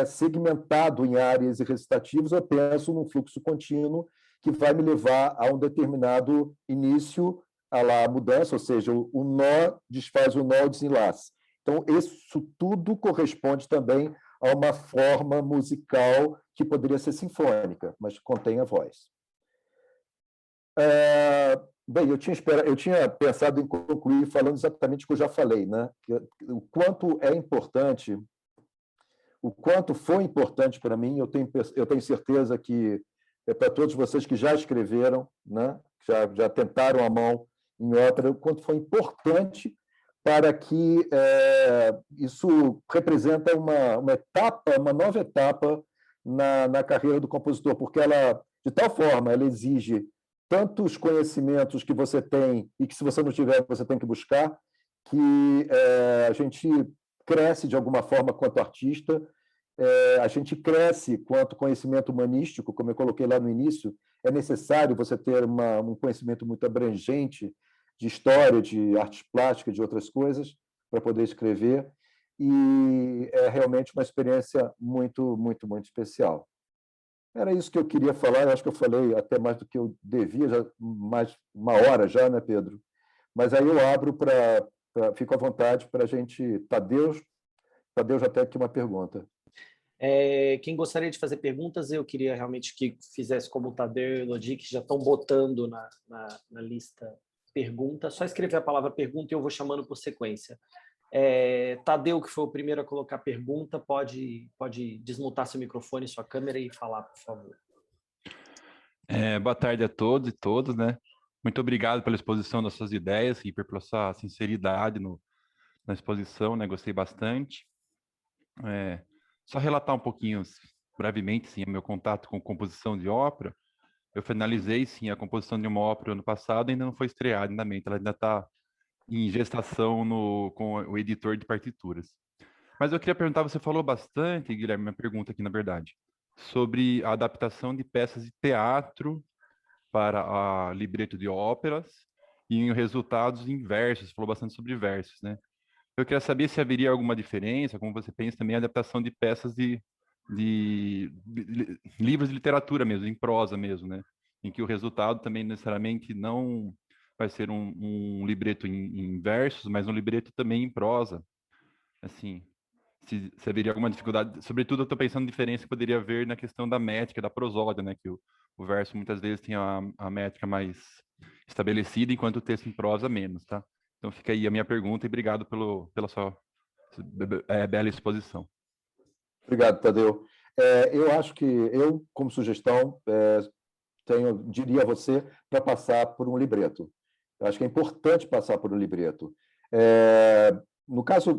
segmentado em áreas e recitativos, eu penso num fluxo contínuo que vai me levar a um determinado início, a mudança, ou seja, o nó desfaz o nó, o desenlace. Então, isso tudo corresponde também a uma forma musical que poderia ser sinfônica, mas contém a voz. Bem, eu tinha pensado em concluir falando exatamente o que eu já falei, né? O quanto é importante, o quanto foi importante para mim, eu tenho certeza que para todos vocês que já escreveram, né? Já tentaram a mão em ópera, o quanto foi importante para que isso representa uma etapa, uma nova etapa na carreira do compositor, porque ela, de tal forma, ela exige tantos conhecimentos que você tem e que, se você não tiver, você tem que buscar, que a gente cresce de alguma forma quanto artista, a gente cresce quanto conhecimento humanístico, como eu coloquei lá no início. É necessário você ter um conhecimento muito abrangente de história, de artes plásticas, de outras coisas, para poder escrever, e é realmente uma experiência muito, muito, muito especial. Era isso que eu queria falar. Eu acho que eu falei até mais do que eu devia, já mais uma hora já, né, Pedro? Mas aí eu abro fico à vontade para a gente... Tadeu já tem aqui uma pergunta. Quem gostaria de fazer perguntas, eu queria realmente que fizesse como o Tadeu e o Elodie, que já estão botando na lista pergunta. Só escrever a palavra pergunta e eu vou chamando por sequência. Tadeu, que foi o primeiro a colocar pergunta, pode desmutar seu microfone, sua câmera e falar, por favor. Boa tarde a todos e todas, né? Muito obrigado pela exposição das suas ideias e pela sua sinceridade na exposição, né? Gostei bastante. Só relatar um pouquinho, brevemente, sim, o meu contato com composição de ópera. Eu finalizei, sim, a composição de uma ópera ano passado, ainda não foi estreada, ela ainda está em gestação com o editor de partituras. Mas eu queria perguntar, você falou bastante, Guilherme, minha pergunta aqui, na verdade, sobre a adaptação de peças de teatro para a libreto de óperas e em resultados em versos, você falou bastante sobre versos, né? Eu queria saber se haveria alguma diferença, como você pensa também, a adaptação de peças de livros de literatura mesmo, em prosa mesmo, né? Em que o resultado também necessariamente não vai ser um libreto em versos, mas um libreto também em prosa. Assim, se haveria alguma dificuldade, sobretudo eu estou pensando em diferença que poderia haver na questão da métrica, da prosódia, né? Que o verso muitas vezes tem a métrica mais estabelecida, enquanto o texto em prosa menos, tá? Então fica aí a minha pergunta e obrigado pela sua bela exposição. Obrigado, Tadeu. Eu acho que eu, como sugestão, diria a você para passar por um libreto. Eu acho que é importante passar por um libreto. No caso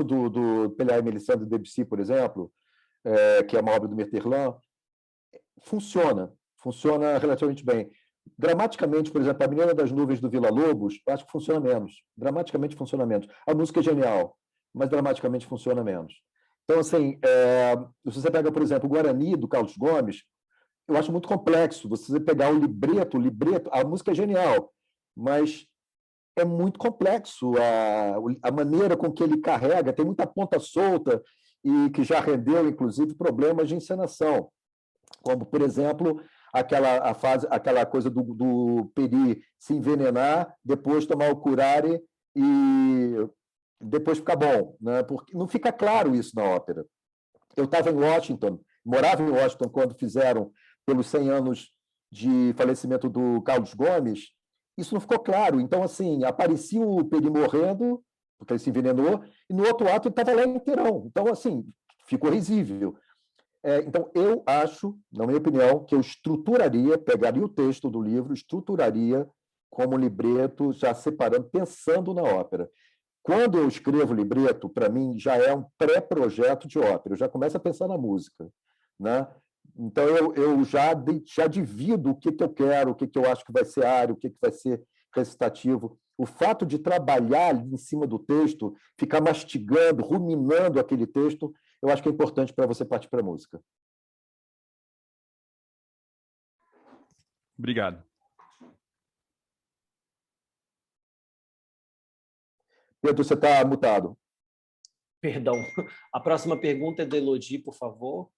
do Pelléa e Mélisande de Debussy, por exemplo, que é uma obra do Metterland, funciona relativamente bem. Gramaticamente, por exemplo, A Menina das Nuvens do Villa-Lobos, acho que funciona menos. Gramaticamente funciona menos. A música é genial, mas dramaticamente funciona menos. Então, assim, se você pega, por exemplo, o Guarani, do Carlos Gomes, eu acho muito complexo. Você pegar o libreto, a música é genial, mas é muito complexo a maneira com que ele carrega, tem muita ponta solta e que já rendeu, inclusive, problemas de encenação, como, por exemplo, aquela coisa do Peri se envenenar, depois tomar o curare e depois ficar bom, né? Porque não fica claro isso na ópera. Eu estava em Washington, morava em Washington quando fizeram pelos 100 anos de falecimento do Carlos Gomes, isso não ficou claro. Então, assim, aparecia o Peri morrendo, porque ele se envenenou, e no outro ato ele estava lá inteirão. Então, assim, ficou risível. Então, eu acho, na minha opinião, que eu pegaria o texto do livro, estruturaria como libreto, já separando, pensando na ópera. Quando eu escrevo libreto, para mim, já é um pré-projeto de ópera, eu já começo a pensar na música, né? Então, eu já divido o que eu quero, o que eu acho que vai ser área, o que vai ser recitativo. O fato de trabalhar em cima do texto, ficar mastigando, ruminando aquele texto, eu acho que é importante para você partir para a música. Obrigado. Pedro, você está mutado. Perdão. A próxima pergunta é da Elodie, por favor.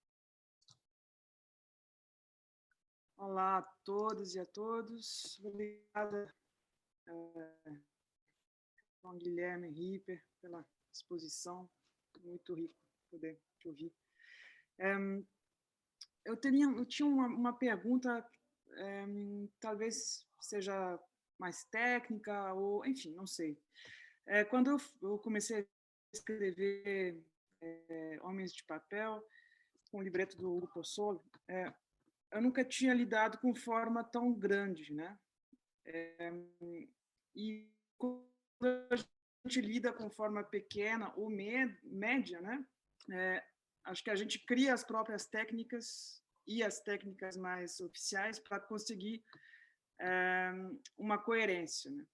Olá a todos e a todos. Obrigada, João Guilherme Ripper, pela exposição. Muito rico poder te ouvir. Eu tinha uma pergunta, talvez seja mais técnica, ou, enfim, não sei. Quando eu comecei a escrever Homens de Papel, com o libreto do Hugo Possolo, eu nunca tinha lidado com forma tão grande, né? E quando a gente lida com forma pequena ou média, né? Acho que a gente cria as próprias técnicas e as técnicas mais oficiais para conseguir uma coerência, né?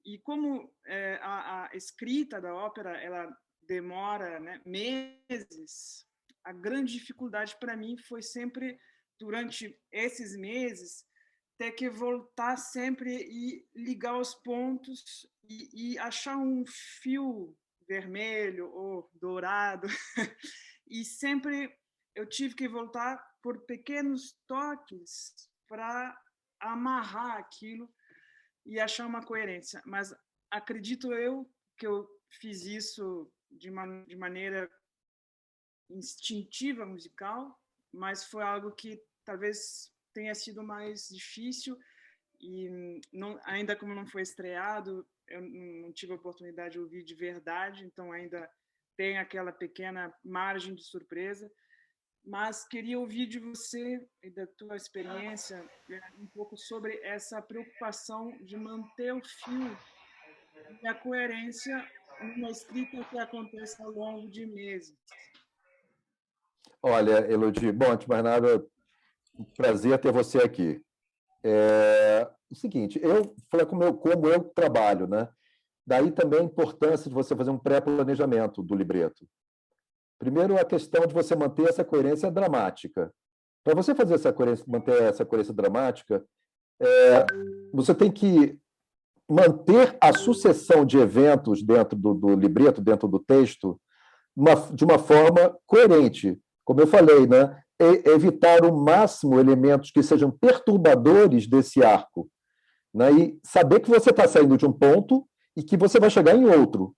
E como a escrita da ópera ela demora, né, meses, a grande dificuldade para mim foi sempre, durante esses meses, ter que voltar sempre e ligar os pontos e achar um fio vermelho ou dourado. E sempre eu tive que voltar por pequenos toques para amarrar aquilo e achar uma coerência. Mas acredito eu que eu fiz isso de maneira instintiva musical, mas foi algo que talvez tenha sido mais difícil e ainda como não foi estreado, eu não tive a oportunidade de ouvir de verdade, então ainda tem aquela pequena margem de surpresa. mas queria ouvir de você e da tua experiência um pouco sobre essa preocupação de manter o fio e a coerência numa escrita que acontece ao longo de meses. Olha, Elodie, bom, antes de mais nada, um prazer ter você aqui. O seguinte, eu falei como eu trabalho, né? Daí também a importância de você fazer um pré-planejamento do libreto. Primeiro, a questão de você manter essa coerência dramática. Para você fazer essa coerência, manter essa coerência dramática, você tem que manter a sucessão de eventos dentro do libreto, dentro do texto, de uma forma coerente. Como eu falei, né? Evitar o máximo elementos que sejam perturbadores desse arco, né? E saber que você está saindo de um ponto e que você vai chegar em outro.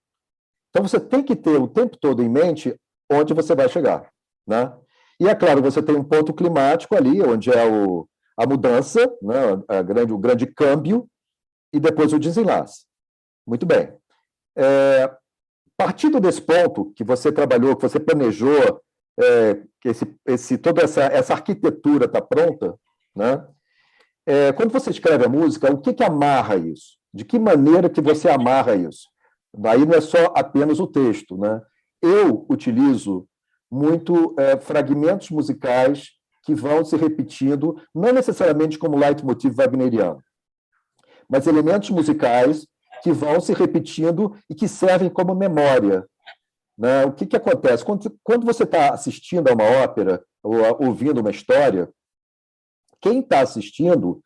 Então, você tem que ter o tempo todo em mente onde você vai chegar, né? E, é claro, você tem um ponto climático ali, onde é a mudança, né? O grande câmbio, e depois o desenlace. Muito bem. Partindo desse ponto que você trabalhou, que você planejou, que toda essa arquitetura está pronta, né? Quando você escreve a música, o que amarra isso? De que maneira que você amarra isso? Daí não é só apenas o texto, né? Eu utilizo muito fragmentos musicais que vão se repetindo, não necessariamente como leitmotiv wagneriano, mas elementos musicais que vão se repetindo e que servem como memória, né? O que acontece? Quando você está assistindo a uma ópera ou ouvindo uma história, quem está assistindo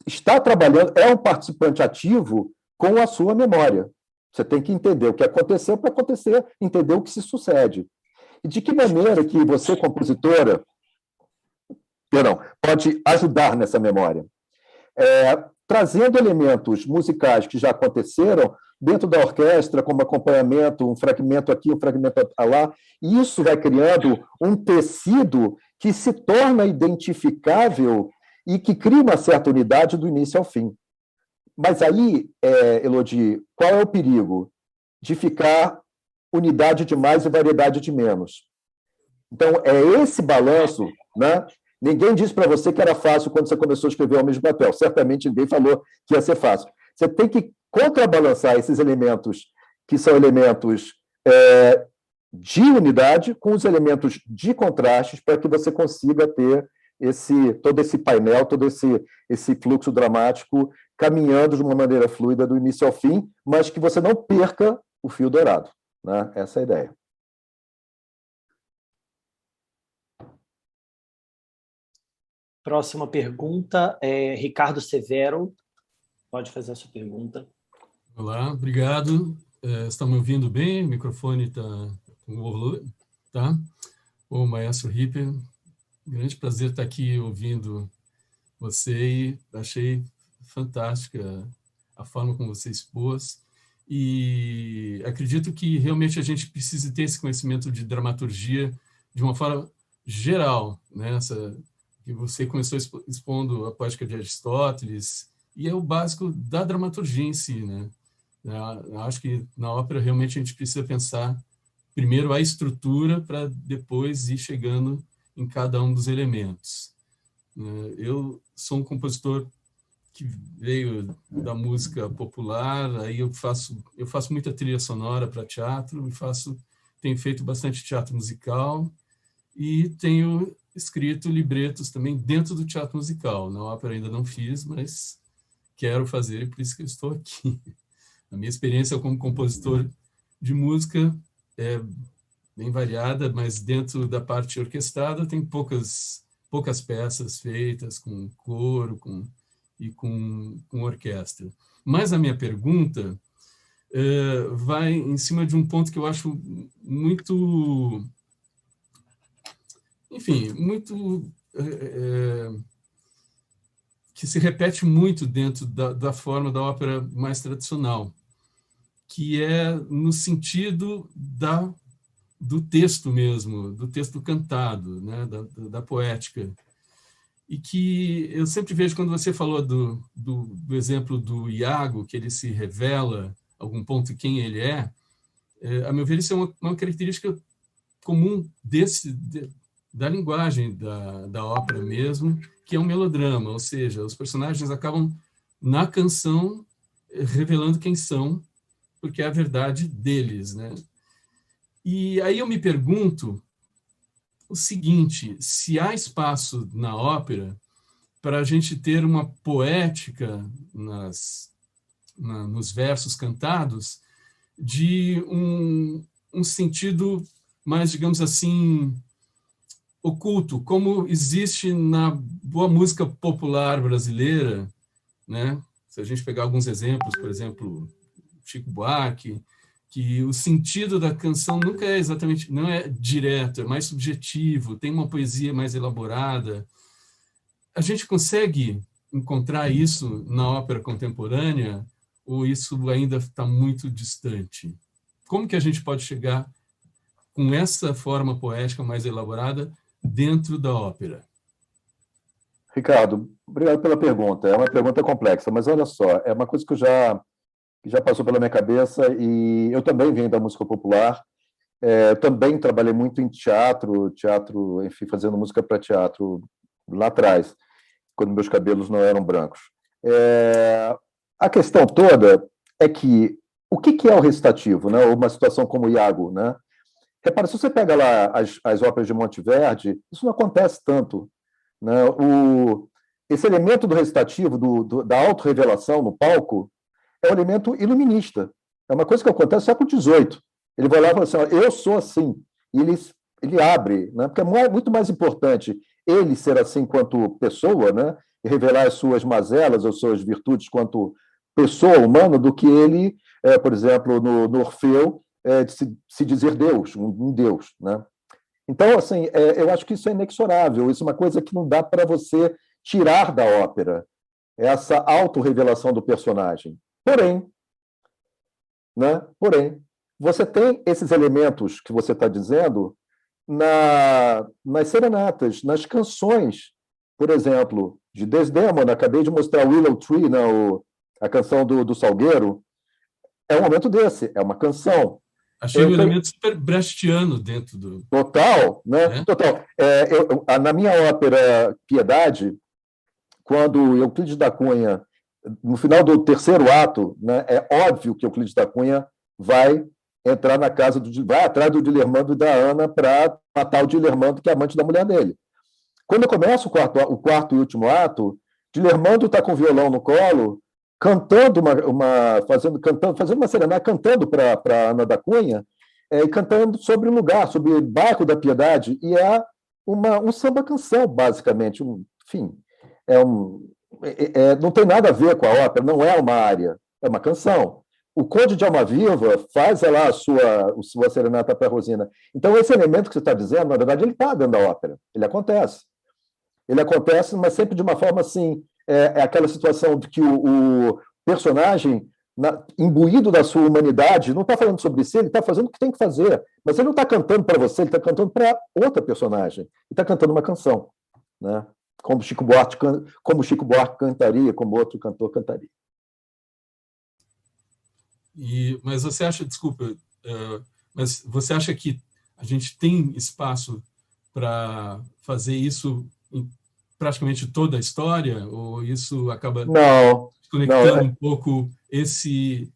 está trabalhando, é um participante ativo com a sua memória. Você tem que entender o que aconteceu para entender o que se sucede. E de que maneira que você, compositora, pode ajudar nessa memória? Trazendo elementos musicais que já aconteceram dentro da orquestra, como acompanhamento, um fragmento aqui, um fragmento lá, e isso vai criando um tecido que se torna identificável e que cria uma certa unidade do início ao fim. Mas aí, Elodie, qual é o perigo? De ficar unidade de mais e variedade de menos. Então, é esse balanço, né? Ninguém disse para você que era fácil quando você começou a escrever Homens de Papel. Certamente ninguém falou que ia ser fácil. Você tem que contrabalançar esses elementos que são elementos de unidade com os elementos de contrastes para que você consiga ter todo esse painel, todo esse fluxo dramático caminhando de uma maneira fluida do início ao fim, mas que você não perca o fio dourado, né? Essa é a ideia. Próxima pergunta é Ricardo Severo. Pode fazer a sua pergunta. Olá, obrigado. Estão me ouvindo bem? O microfone está com o volume? Tá? O Maestro Ripper, grande prazer estar aqui ouvindo você e achei fantástica a forma como você expôs. E acredito que realmente a gente precisa ter esse conhecimento de dramaturgia de uma forma geral, né? Que você começou expondo a poética de Aristóteles, e é o básico da dramaturgia em si, né? Eu acho que na ópera realmente a gente precisa pensar primeiro a estrutura para depois ir chegando em cada um dos elementos. Eu sou um compositor que veio da música popular, aí eu faço muita trilha sonora para teatro, tenho feito bastante teatro musical e tenho escrito libretos também dentro do teatro musical. Na ópera ainda não fiz, mas quero fazer, e por isso que eu estou aqui. A minha experiência como compositor de música é bem variada, mas dentro da parte orquestrada tem poucas peças feitas com coro e com orquestra. Mas a minha pergunta vai em cima de um ponto que eu acho muito... Enfim, muito... que se repete muito dentro da forma da ópera mais tradicional, que é no sentido do texto mesmo, do texto cantado, né, da poética. E que eu sempre vejo, quando você falou do exemplo do Iago, que ele se revela a algum ponto quem ele é, a meu ver, isso é uma característica comum da linguagem da ópera mesmo, que é um melodrama, ou seja, os personagens acabam, na canção, revelando quem são, porque é a verdade deles, né? E aí eu me pergunto o seguinte, se há espaço na ópera para a gente ter uma poética nos versos cantados de um sentido mais, digamos assim, oculto, como existe na boa música popular brasileira, né? Se a gente pegar alguns exemplos, por exemplo, Chico Buarque, que o sentido da canção nunca é exatamente, não é direto, é mais subjetivo, tem uma poesia mais elaborada. A gente consegue encontrar isso na ópera contemporânea ou isso ainda está muito distante? Como que a gente pode chegar com essa forma poética mais elaborada dentro da ópera? Ricardo, obrigado pela pergunta. É uma pergunta complexa, mas olha só, é uma coisa que já passou pela minha cabeça e eu também venho da música popular. Eu também trabalhei muito em teatro, enfim, fazendo música para teatro lá atrás, quando meus cabelos não eram brancos. A questão toda é que o que é o recitativo, né? Uma situação como o Iago, né? Repara, se você pega lá as óperas de Monteverdi, isso não acontece tanto, né? Esse elemento do recitativo, da autorrevelação no palco, é um elemento iluminista. É uma coisa que acontece no século XVIII. Ele vai lá e fala assim, eu sou assim. E ele abre, né? Porque é muito mais importante ele ser assim enquanto pessoa, né? E revelar as suas mazelas, as suas virtudes quanto pessoa humana, do que ele, por exemplo, no Orfeu, se dizer Deus, um Deus, né? Então, assim, eu acho que isso é inexorável, isso é uma coisa que não dá para você tirar da ópera, essa autorrevelação do personagem. Porém, você tem esses elementos que você está dizendo nas serenatas, nas canções, por exemplo, de Desdemona, acabei de mostrar Willow Tree, né, a canção do Salgueiro, é um momento desse, é uma canção. Achei um elemento super brechtiano dentro do... Total, né? Total. Na minha ópera Piedade, quando Euclides da Cunha, no final do terceiro ato, né, é óbvio que Euclides da Cunha vai entrar na casa vai atrás do Dilermando e da Ana para matar o Dilermando, que é amante da mulher dele. Quando começa o quarto e último ato, Dilermando está com o violão no colo, cantando fazendo uma serenata, cantando para Ana da Cunha, e cantando sobre o lugar, sobre o bairro da Piedade, e é um samba-canção, basicamente. Enfim, não tem nada a ver com a ópera, não é uma área, é uma canção. O Conde de Almaviva faz lá a sua serenata para Rosina. Então, esse elemento que você está dizendo, na verdade, ele está dentro da ópera, ele acontece. Ele acontece, mas sempre de uma forma assim, aquela situação de que o personagem, imbuído da sua humanidade, não está falando sobre si, ele está fazendo o que tem que fazer, mas ele não está cantando para você, ele está cantando para outra personagem, ele está cantando uma canção, né? Como Chico Buarque cantaria, como outro cantor cantaria. Mas você acha, desculpa, mas você acha que a gente tem espaço para fazer isso em praticamente toda a história, ou isso acaba conectando um pouco esse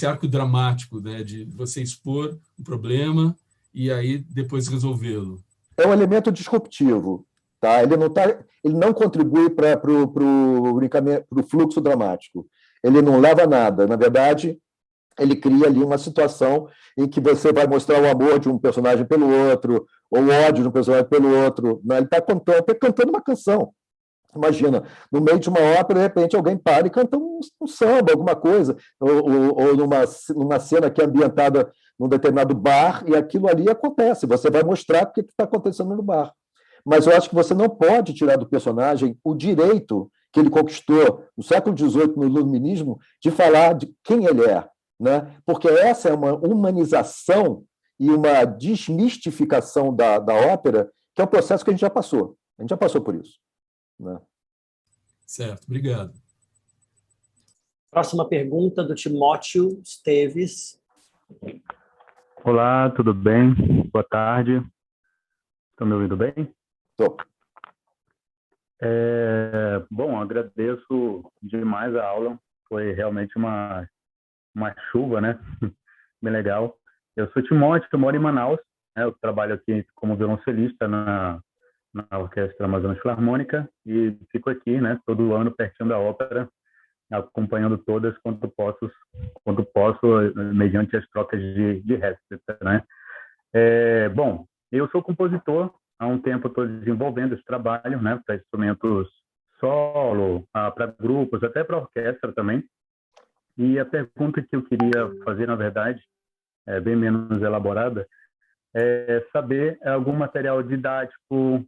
arco dramático, né, de você expor um problema e aí depois resolvê-lo? É um elemento disruptivo, tá? Ele não contribui para o fluxo dramático. Ele não leva a nada. Na verdade, ele cria ali uma situação em que você vai mostrar o amor de um personagem pelo outro, ou o ódio de um personagem pelo outro. Né? Ele está cantando uma canção. Imagina, no meio de uma ópera, de repente, alguém para e canta um samba, alguma coisa, ou numa cena que é ambientada num determinado bar, e aquilo ali acontece. Você vai mostrar o que está acontecendo no bar. Mas eu acho que você não pode tirar do personagem o direito que ele conquistou no século XVIII, no iluminismo, de falar de quem ele é. Né? Porque essa é uma humanização e uma desmistificação da ópera, que é um processo que a gente já passou. A gente já passou por isso. Né? Certo, obrigado. Próxima pergunta do Timóteo Esteves. Olá, tudo bem? Boa tarde. Estão me ouvindo bem? Estou. Bom, agradeço demais a aula. Foi realmente uma chuva, né? Bem legal. Eu sou Timóteo, eu moro em Manaus, né? Eu trabalho aqui como violoncelista na Orquestra Amazonas Filarmônica e fico aqui, né? Todo ano pertinho da ópera, acompanhando todas quando posso, mediante as trocas de réplica, né? Bom, eu sou compositor, há um tempo estou desenvolvendo esse trabalho, né, para instrumentos solo, para grupos, até para orquestra também. E a pergunta que eu queria fazer, na verdade, é bem menos elaborada, é saber algum material didático,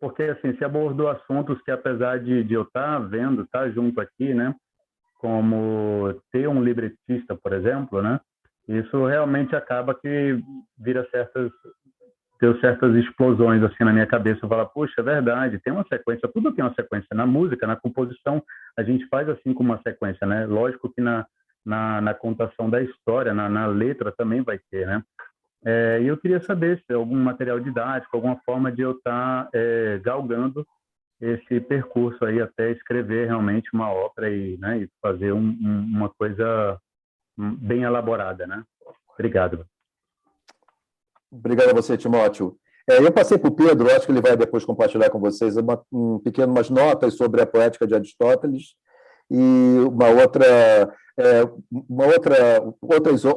porque assim, se abordou assuntos que, apesar de eu estar vendo, estar junto aqui, né, como ter um libretista, por exemplo, né, isso realmente acaba que vira deu certas explosões assim na minha cabeça. Eu falo, puxa, é verdade, tem uma sequência, tudo tem uma sequência. Na música, na composição, a gente faz assim com uma sequência, né? Lógico que na contação da história, na letra também vai ter, né? E eu queria saber se algum material didático, alguma forma de eu estar galgando esse percurso aí até escrever realmente uma ópera e fazer uma coisa bem elaborada, né? Obrigado. Obrigado a você, Timóteo. Eu passei para o Pedro, acho que ele vai depois compartilhar com vocês umas notas sobre a poética de Aristóteles e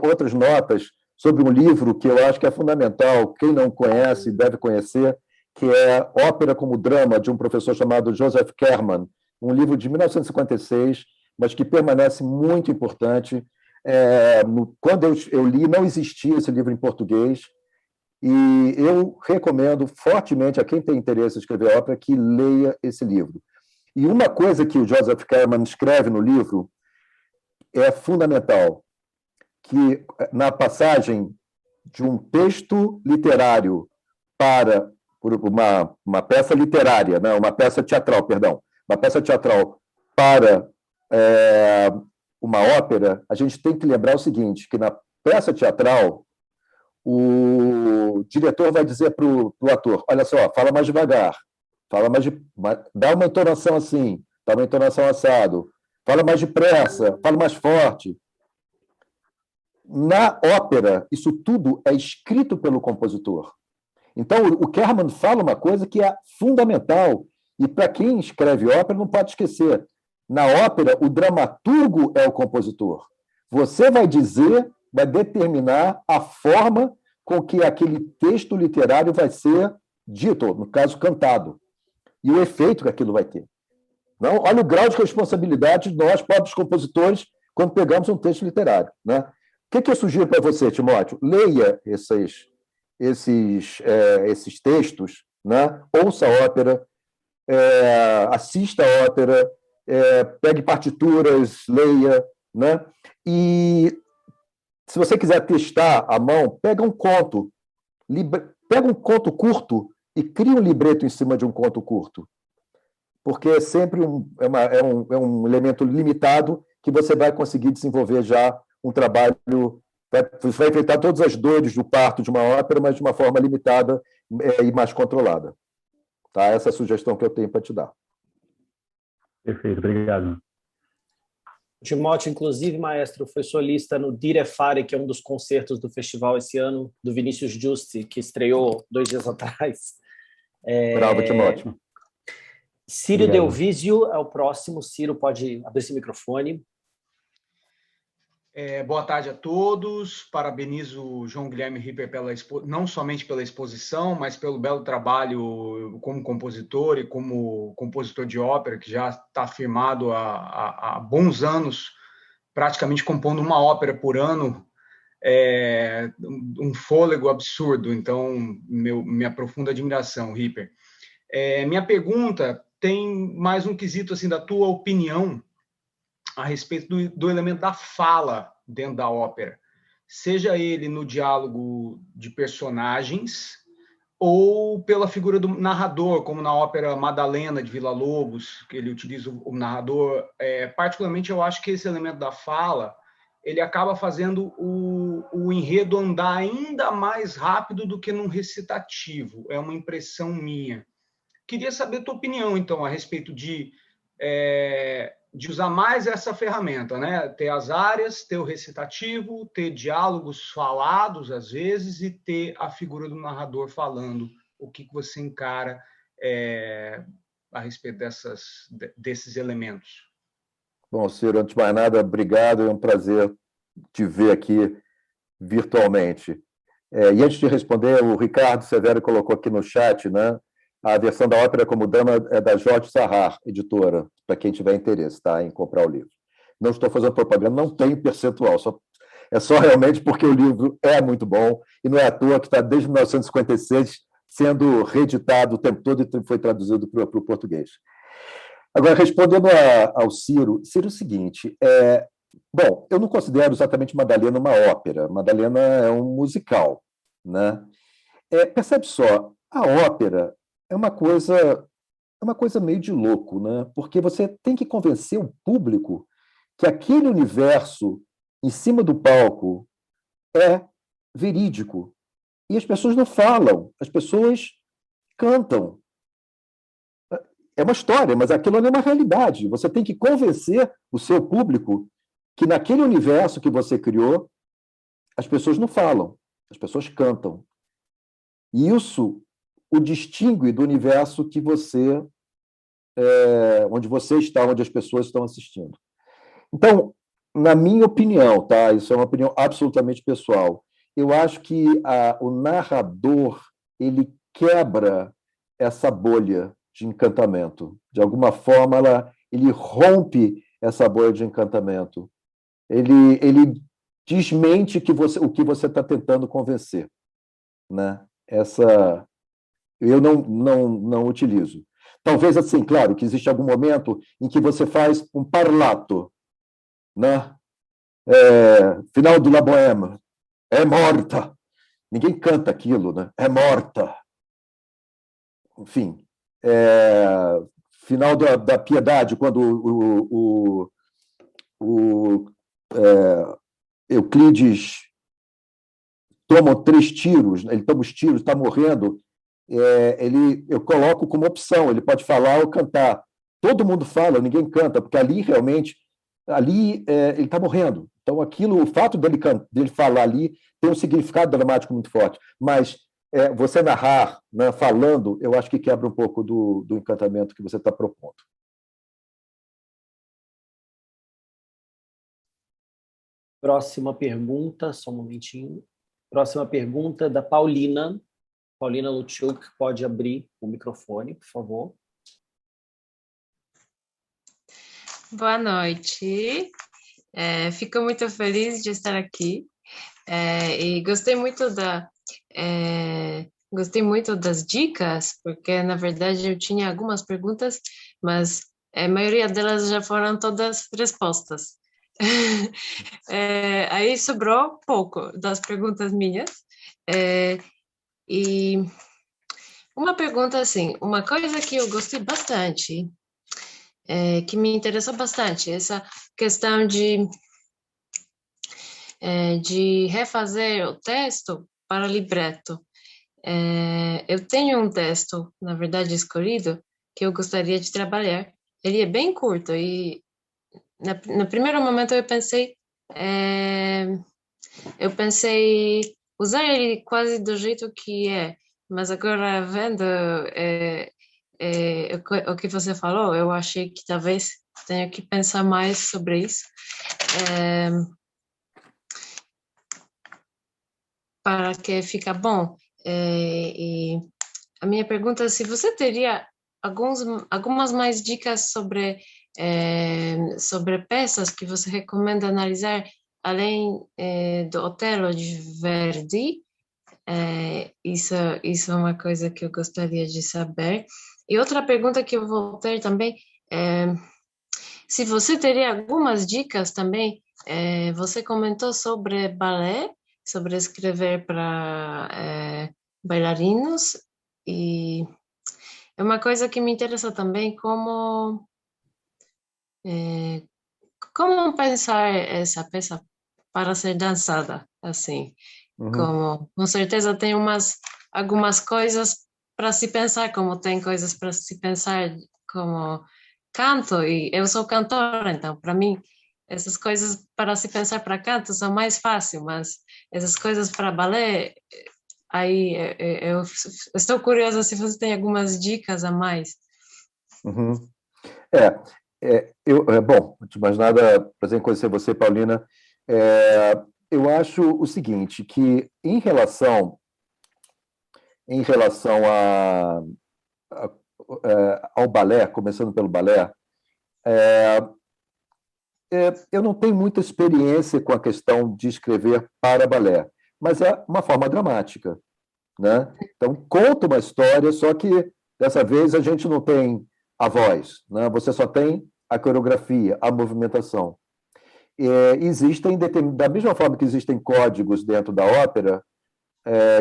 outras notas sobre um livro que eu acho que é fundamental, quem não conhece deve conhecer, que é Ópera como Drama, de um professor chamado Joseph Kerman, um livro de 1956, mas que permanece muito importante. Quando eu li, não existia esse livro em português, e eu recomendo fortemente a quem tem interesse em escrever ópera que leia esse livro. E uma coisa que o Joseph Kerman escreve no livro é fundamental, que na passagem de um texto literário para uma peça literária, não, uma peça teatral, perdão, uma peça teatral para uma ópera, a gente tem que lembrar o seguinte, que na peça teatral o diretor vai dizer para o ator, olha só, fala mais devagar, dá uma entonação assim, dá uma entonação assado, fala mais depressa, fala mais forte. Na ópera, isso tudo é escrito pelo compositor. Então, o Kerman fala uma coisa que é fundamental, e para quem escreve ópera não pode esquecer. Na ópera, o dramaturgo é o compositor. Você vai determinar a forma com que aquele texto literário vai ser dito, no caso, cantado, e o efeito que aquilo vai ter. Não? Olha o grau de responsabilidade de nós, próprios compositores, quando pegamos um texto literário. Né? O que eu sugiro para você, Timóteo? Leia esses textos, né? Ouça a ópera, assista a ópera, pegue partituras, leia, né? E se você quiser testar à mão, pega um conto curto e cria um libreto em cima de um conto curto, porque é sempre um elemento limitado que você vai conseguir desenvolver já um trabalho, vai enfrentar todas as dores do parto de uma ópera, mas de uma forma limitada e mais controlada. Tá? Essa é a sugestão que eu tenho para te dar. Perfeito, obrigado. Timóteo, inclusive, maestro, foi solista no Dire Fare, que é um dos concertos do festival esse ano, do Vinícius Giusti, que estreou 2 dias atrás. Bravo, Timóteo. Ciro Delvisio é o próximo. Ciro, pode abrir esse microfone. Boa tarde a todos. Parabenizo o João Guilherme Ripper não somente pela exposição, mas pelo belo trabalho como compositor e como compositor de ópera, que já está firmado há bons anos, praticamente compondo uma ópera por ano, um fôlego absurdo. Então, minha profunda admiração, Ripper. Minha pergunta tem mais um quesito assim, da tua opinião a respeito do elemento da fala dentro da ópera, seja ele no diálogo de personagens ou pela figura do narrador, como na ópera Madalena, de Villa-Lobos, que ele utiliza o narrador. Particularmente, eu acho que esse elemento da fala ele acaba fazendo o enredo andar ainda mais rápido do que num recitativo. É uma impressão minha. Queria saber a tua opinião, então, a respeito de usar mais essa ferramenta, né? Ter as áreas, ter o recitativo, ter diálogos falados, às vezes, e ter a figura do narrador falando. O que você encara a respeito desses elementos? Bom, Ciro, antes de mais nada, obrigado, é um prazer te ver aqui virtualmente. E antes de responder, o Ricardo Severo colocou aqui no chat, né? A versão da Ópera como Dama é da Jorge Sarrar, editora, para quem tiver interesse, tá, em comprar o livro. Não estou fazendo propaganda, não tem percentual, é só realmente porque o livro é muito bom e não é à toa que está desde 1956 sendo reeditado o tempo todo e foi traduzido para o português. Agora, respondendo ao Ciro, é o seguinte, bom, eu não considero exatamente Madalena uma ópera, Madalena é um musical, né? Percebe só, a ópera é uma coisa meio de louco, né? Porque você tem que convencer o público que aquele universo em cima do palco é verídico. E as pessoas não falam, as pessoas cantam. É uma história, mas aquilo não é uma realidade. Você tem que convencer o seu público que naquele universo que você criou, as pessoas não falam, as pessoas cantam. E isso o distingue do universo que você, onde você está, onde as pessoas estão assistindo. Então, na minha opinião, tá? Isso é uma opinião absolutamente pessoal, eu acho que o narrador ele quebra essa bolha de encantamento. De alguma forma, ele rompe essa bolha de encantamento. Ele desmente o que você está tentando convencer, né? Eu não utilizo. Talvez, assim, claro, que existe algum momento em que você faz um parlato, né? Final do La Bohème, é morta. Ninguém canta aquilo, né? É morta. Enfim, final da Piedade, quando o Euclides toma 3 tiros, ele toma os tiros, está morrendo, eu coloco como opção, ele pode falar ou cantar. Todo mundo fala, ninguém canta, porque ali realmente, ele está morrendo. Então, o fato dele falar ali tem um significado dramático muito forte. Mas você narrar, né, falando, eu acho que quebra um pouco do encantamento que você está propondo. Próxima pergunta, só um momentinho. Próxima pergunta da Paulina. Paulina Lutschuk, pode abrir o microfone, por favor. Boa noite. Fico muito feliz de estar aqui e gostei muito das dicas, porque, na verdade, eu tinha algumas perguntas, mas a maioria delas já foram todas respostas. Aí sobrou pouco das perguntas minhas. E uma pergunta assim, uma coisa que eu gostei bastante, que me interessou bastante, essa questão de refazer o texto para libreto. Eu tenho um texto, na verdade, escolhido, que eu gostaria de trabalhar. Ele é bem curto e no primeiro momento eu pensei usar ele quase do jeito que é, mas agora vendo o que você falou, eu achei que talvez tenha que pensar mais sobre isso para que fique bom. E a minha pergunta é se você teria algumas mais dicas sobre peças que você recomenda analisar, além do Otelo de Verdi. Isso é uma coisa que eu gostaria de saber. E outra pergunta que eu vou ter também se você teria algumas dicas também, você comentou sobre balé, sobre escrever para bailarinos, e é uma coisa que me interessa também, como pensar essa peça para ser dançada, assim. Uhum. Como, com certeza tem algumas coisas para se pensar, como tem coisas para se pensar como canto, e eu sou cantora, então para mim essas coisas para se pensar para canto são mais fáceis, mas essas coisas para balé, aí eu estou curiosa se você tem algumas dicas a mais. Uhum. Bom, antes de mais nada, prazer em conhecer você, Paulina. Eu acho o seguinte, que em relação ao balé, começando pelo balé, eu não tenho muita experiência com a questão de escrever para balé, mas é uma forma dramática, né? Então, conta uma história, só que dessa vez a gente não tem a voz, né? Você só tem a coreografia, a movimentação. Da mesma forma que existem códigos dentro da ópera,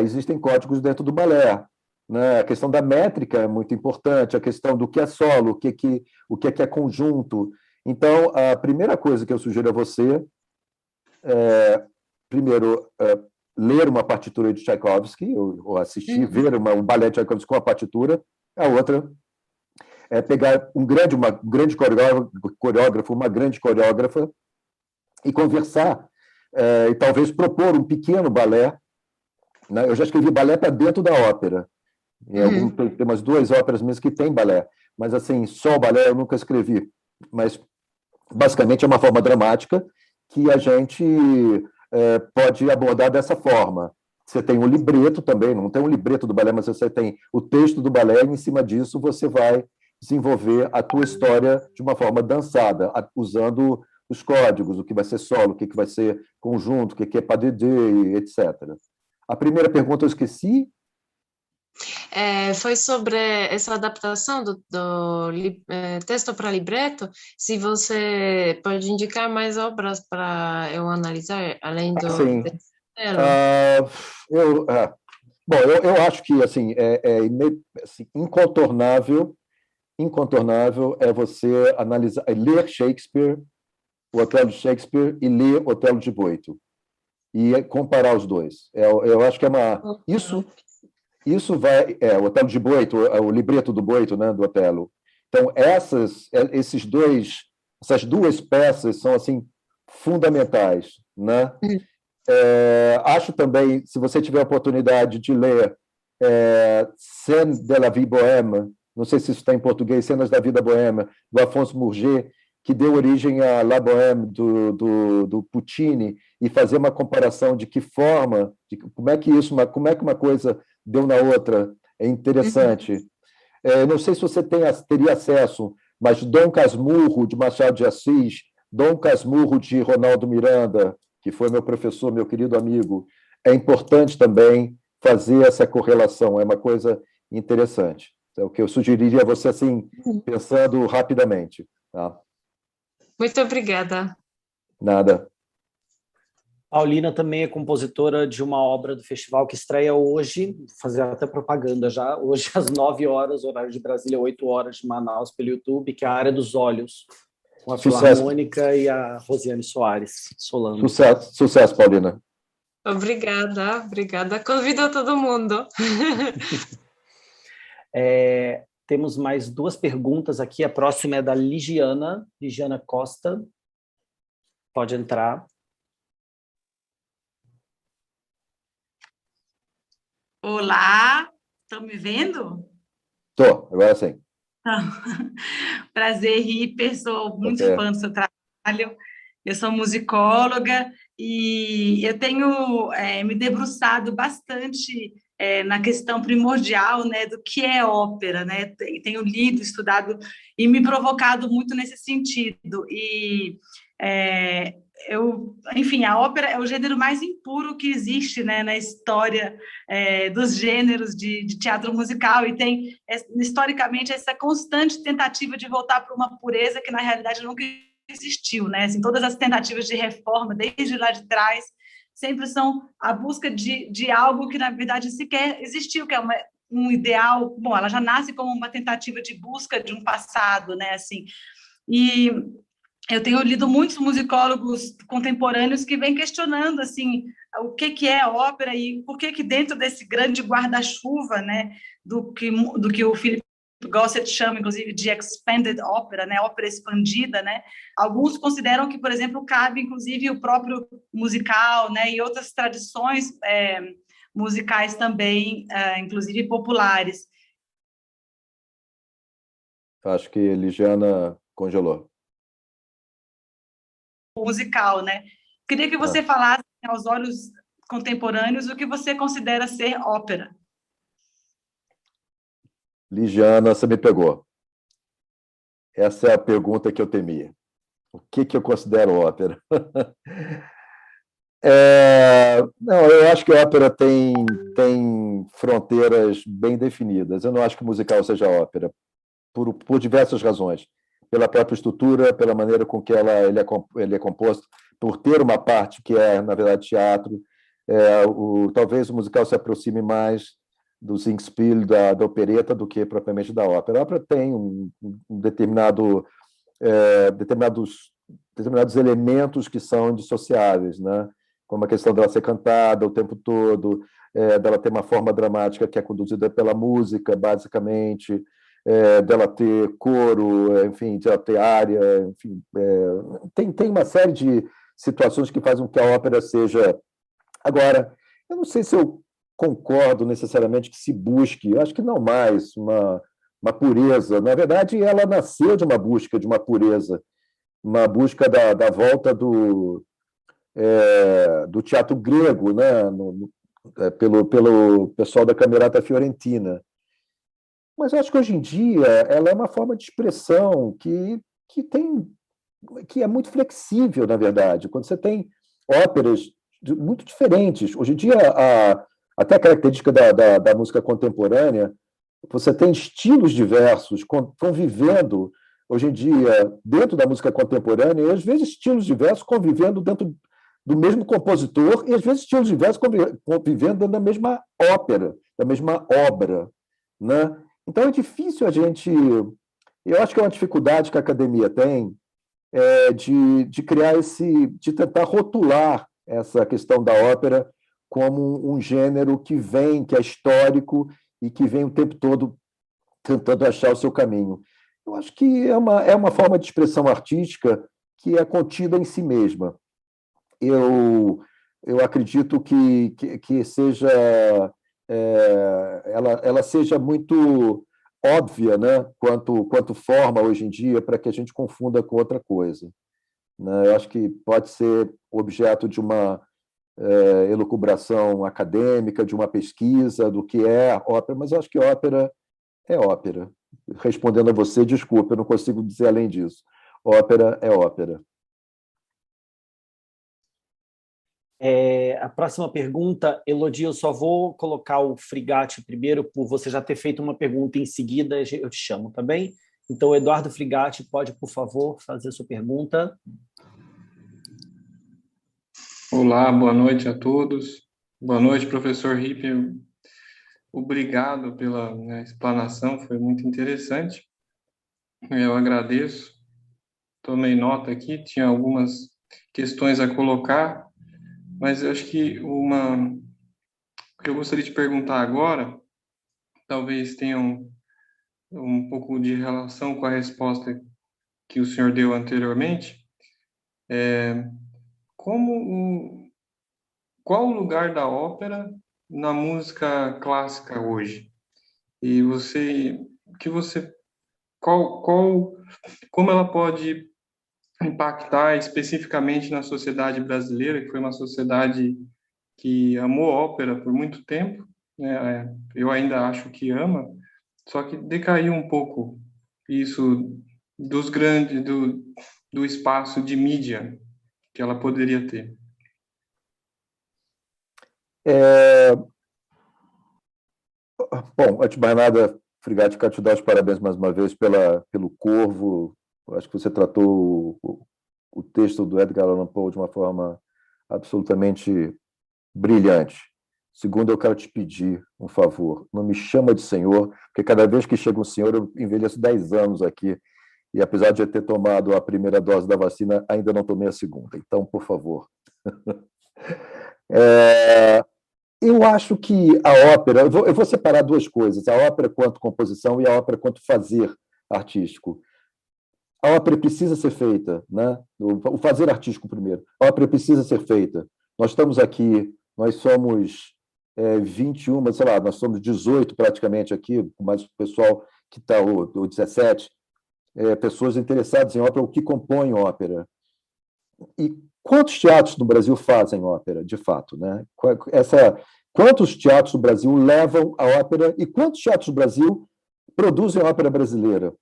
existem códigos dentro do balé, né? A questão da métrica é muito importante, a questão do que é solo, o que é conjunto. Então, a primeira coisa que eu sugiro a você primeiro, ler uma partitura de Tchaikovsky, ou assistir, ver um balé de Tchaikovsky com a partitura. A outra é pegar um grande coreógrafo, uma grande coreógrafa, e conversar, e talvez propor um pequeno balé, né? Eu já escrevi balé para dentro da ópera. Tem umas 2 óperas mesmo que tem balé, mas assim, só balé eu nunca escrevi. Mas, basicamente, é uma forma dramática que a gente pode abordar dessa forma. Você tem um libreto também, não tem um libreto do balé, mas você tem o texto do balé, e em cima disso você vai desenvolver a tua história de uma forma dançada, usando os códigos, o que vai ser solo, o que vai ser conjunto, o que é pas de deux, etc. A primeira pergunta eu esqueci. Foi sobre essa adaptação do texto para libreto, se você pode indicar mais obras para eu analisar, além do... Sim. Bom, eu acho que assim, incontornável é você analisar, ler Shakespeare, o Otelo de Shakespeare, e ler Otelo de Boito, e comparar os dois. Eu acho que isso vai... o Otelo de Boito, o libreto do Boito, né, do Otelo. Então, essas 2 peças são assim fundamentais, né? Acho também, se você tiver a oportunidade de ler Scènes de la vie bohème, não sei se isso está em português, Cenas da Vida Boêmia, do Alphonse Murger, que deu origem a La Bohème do Puccini, e fazer uma comparação de que forma, como é que uma coisa deu na outra, é interessante. Não sei se você teria acesso, mas Dom Casmurro, de Machado de Assis, Dom Casmurro, de Ronaldo Miranda, que foi meu professor, meu querido amigo, é importante também fazer essa correlação, é uma coisa interessante. É o que eu sugeriria a você, assim, pensando rapidamente. Tá? Muito obrigada. Nada. Paulina também é compositora de uma obra do festival que estreia hoje, vou fazer até propaganda já, hoje às 9 horas, horário de Brasília, 8 horas de Manaus, pelo YouTube, que é a Área dos Olhos, com a Filarmônica e a Rosiane Soares Solano. Sucesso, Paulina. Obrigada. Convido todo mundo. Temos mais 2 perguntas aqui. A próxima é da Ligiana Costa. Pode entrar. Olá, estão me vendo? Estou, agora sim. Prazer, Ripper, sou muito fã do seu trabalho. Eu sou musicóloga e eu tenho me debruçado bastante na questão primordial, né, do que é ópera, né? Tenho lido, estudado e me provocado muito nesse sentido. E enfim, a ópera é o gênero mais impuro que existe, né, na história dos gêneros de teatro musical, e tem, historicamente, essa constante tentativa de voltar para uma pureza que, na realidade, nunca existiu, né? Assim, todas as tentativas de reforma, desde lá de trás, sempre são a busca de algo que, na verdade, sequer existiu, que é um ideal. Bom, ela já nasce como uma tentativa de busca de um passado, né? Assim, e eu tenho lido muitos musicólogos contemporâneos que vêm questionando assim o que é ópera e por que dentro desse grande guarda-chuva, né, do que o Philip Gossett chama, inclusive, de expanded opera, né, ópera expandida, né, alguns consideram que, por exemplo, cabe, inclusive, o próprio musical, né, e outras tradições musicais também, inclusive populares. Acho que Ligiana congelou. Musical, né? Queria que você falasse, aos olhos contemporâneos, o que você considera ser ópera. Ligiana, você me pegou. Essa é a pergunta que eu temia. O que eu considero ópera? Não, eu acho que a ópera tem fronteiras bem definidas. Eu não acho que o musical seja ópera, por diversas razões. Pela própria estrutura, pela maneira com que ele é composto, por ter uma parte que é, na verdade, teatro. Talvez o musical se aproxime mais do Singspiel, da opereta, do que propriamente da ópera. A ópera tem determinados elementos que são indissociáveis, né? Como a questão dela ser cantada o tempo todo, dela ter uma forma dramática que é conduzida pela música, basicamente, dela ter coro, enfim, dela ter área, enfim, tem uma série de situações que fazem com que a ópera seja... Agora, eu não sei se eu concordo necessariamente que se busque, eu acho que não mais uma pureza. Na verdade, ela nasceu de uma busca de uma pureza, uma busca da volta do teatro grego, né? Pelo pessoal da Camerata Fiorentina. Mas eu acho que hoje em dia ela é uma forma de expressão que é muito flexível, na verdade. Quando você tem óperas muito diferentes. Hoje em dia, até a característica da música contemporânea, você tem estilos diversos convivendo, hoje em dia, dentro da música contemporânea, e às vezes estilos diversos convivendo dentro do mesmo compositor, e às vezes estilos diversos convivendo dentro da mesma ópera, da mesma obra, né? Então, é difícil a gente... Eu acho que é uma dificuldade que a academia tem de criar de tentar rotular essa questão da ópera como um gênero que é histórico e que vem o tempo todo tentando achar o seu caminho. Eu acho que é uma forma de expressão artística que é contida em si mesma. Eu acredito que seja... ela seja muito óbvia, né, quanto forma hoje em dia, para que a gente confunda com outra coisa, né? Eu acho que pode ser objeto de uma elucubração acadêmica, de uma pesquisa do que é ópera, mas eu acho que ópera é ópera. Respondendo a você, desculpa, eu não consigo dizer além disso. Ópera é ópera. A próxima pergunta, Elodie, eu só vou colocar o Frigatti primeiro, por você já ter feito uma pergunta em seguida, eu te chamo, tá bem? Então, Eduardo Frigatti, pode, por favor, fazer a sua pergunta. Olá, boa noite a todos. Boa noite, professor Ripper. Obrigado pela explanação, foi muito interessante. Eu agradeço. Tomei nota aqui, tinha algumas questões a colocar, mas eu acho que o que eu gostaria de perguntar agora, talvez tenha um pouco de relação com a resposta que o senhor deu anteriormente. Qual o lugar da ópera na música clássica hoje? E como ela pode impactar especificamente na sociedade brasileira, que foi uma sociedade que amou ópera por muito tempo, né? Eu ainda acho que ama, só que decaiu um pouco isso do espaço de mídia que ela poderia ter. Bom, antes de mais nada, Frigatti, quero te dar os parabéns mais uma vez pelo Corvo. Eu acho que você tratou o texto do Edgar Allan Poe de uma forma absolutamente brilhante. Segundo, eu quero te pedir um favor. Não me chama de senhor, porque cada vez que chega um senhor, eu envelheço 10 anos aqui. e apesar de eu ter tomado a primeira dose da vacina, ainda não tomei a segunda. Então, por favor. Eu acho que a ópera... Eu vou separar duas coisas, a ópera quanto composição e a ópera quanto fazer artístico. A ópera precisa ser feita, né? O fazer artístico primeiro. A ópera precisa ser feita. Nós estamos aqui, nós somos 21, sei lá, nós somos 18 praticamente aqui, mais o pessoal que está, o 17, pessoas interessadas em ópera, o que compõem ópera. E quantos teatros no Brasil fazem ópera, de fato, né? Quantos teatros no Brasil levam a ópera e quantos teatros no Brasil produzem ópera brasileira?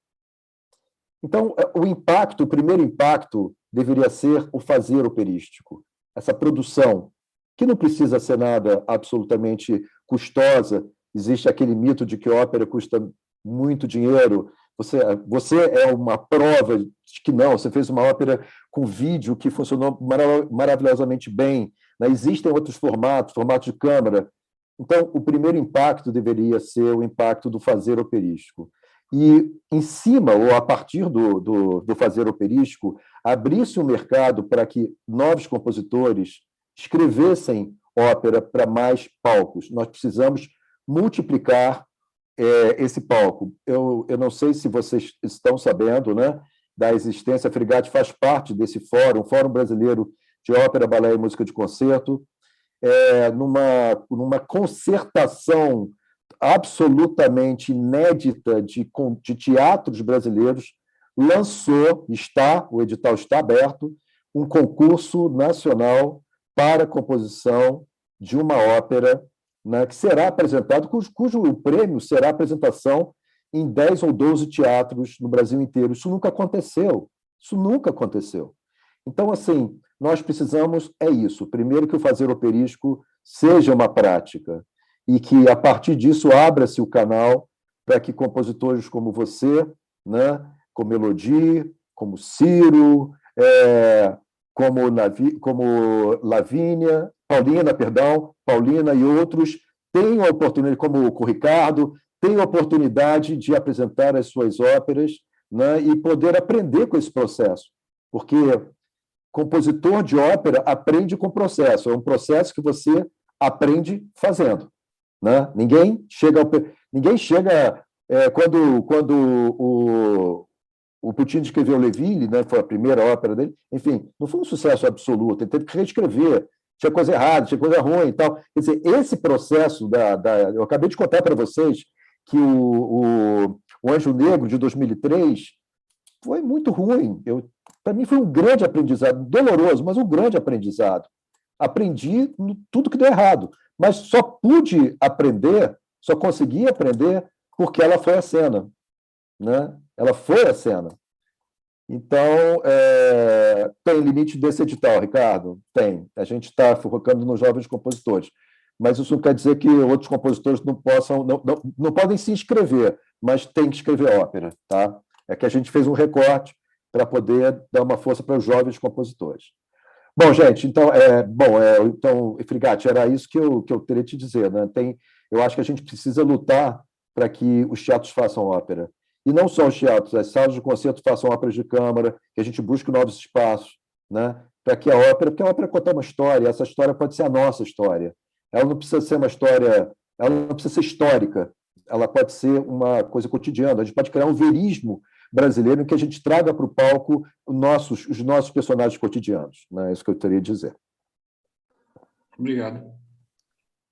Então, o primeiro impacto deveria ser o fazer operístico, essa produção, que não precisa ser nada absolutamente custosa. Existe aquele mito de que ópera custa muito dinheiro. Você é uma prova de que não, você fez uma ópera com vídeo que funcionou maravilhosamente bem, né? Existem outros formatos de câmara. Então, o primeiro impacto deveria ser o impacto do fazer operístico. E, em cima, ou a partir do fazer operístico, abrisse o mercado para que novos compositores escrevessem ópera para mais palcos. Nós precisamos multiplicar esse palco. Eu não sei se vocês estão sabendo, né, da existência, a Frigate faz parte desse fórum, Fórum Brasileiro de Ópera, Balé e Música de Concerto, numa concertação absolutamente inédita de teatros brasileiros, o edital está aberto, um concurso nacional para a composição de uma ópera, né, que será apresentado, cujo prêmio será a apresentação em 10 ou 12 teatros no Brasil inteiro. Isso nunca aconteceu. Então, assim, nós precisamos, isso, primeiro que o fazer operístico seja uma prática, e que, a partir disso, abra-se o canal para que compositores como você, né, como Elodie, como Ciro, como Paulina e outros, tenham a oportunidade, como o Ricardo, tenham a oportunidade de apresentar as suas óperas, né, e poder aprender com esse processo. Porque compositor de ópera aprende com processo, é um processo que você aprende fazendo. Né? Ninguém chega quando o Puccini escreveu Leville, né, foi a primeira ópera dele, enfim, não foi um sucesso absoluto, ele teve que reescrever, tinha coisa errada, tinha coisa ruim e tal. Quer dizer, esse processo eu acabei de contar para vocês que o Anjo Negro de 2003 foi muito ruim. Para mim foi um grande aprendizado, doloroso, mas um grande aprendizado. Aprendi tudo que deu errado, mas só consegui aprender porque ela foi a cena, né? Ela foi a cena. Então, tem limite desse edital, Ricardo? Tem. A gente está focando nos jovens compositores, mas isso não quer dizer que outros compositores não podem se inscrever, mas tem que escrever ópera, tá? É que a gente fez um recorte para poder dar uma força para os jovens compositores. Bom, gente, então, Frigate, era isso que eu teria te dizer, né? Eu acho que a gente precisa lutar para que os teatros façam ópera. E não só os teatros, as salas de concerto façam óperas de câmara, que a gente busque novos espaços, né? Para que porque a ópera conta uma história, essa história pode ser a nossa história. Ela não precisa ser uma história, ela não precisa ser histórica, ela pode ser uma coisa cotidiana. A gente pode criar um verismo brasileiro em que a gente traga para o palco os nossos personagens cotidianos. Né? É isso que eu teria a dizer. Obrigado.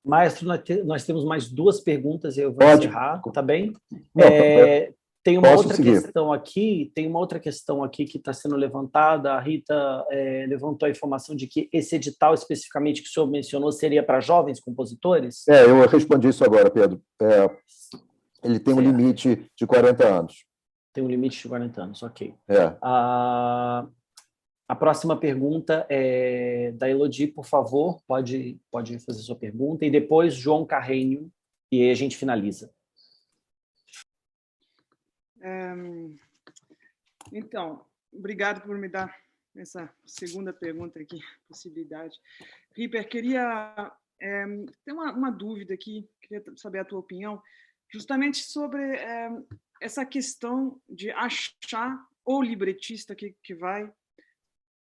Maestro, nós temos mais duas perguntas e eu vou encerrar, tá bem? Tem uma outra questão aqui que está sendo levantada. A Rita levantou a informação de que esse edital especificamente que o senhor mencionou seria para jovens compositores? Eu respondi isso agora, Pedro. Ele tem um limite de 40 anos. Tem um limite de 40 anos, ok. A próxima pergunta é da Elodie, por favor, pode fazer sua pergunta, e depois João Carreño, e aí a gente finaliza. Então, obrigado por me dar essa segunda pergunta aqui, possibilidade. Ripper, queria ter uma dúvida aqui, queria saber a tua opinião, justamente sobre essa questão de achar o libretista que vai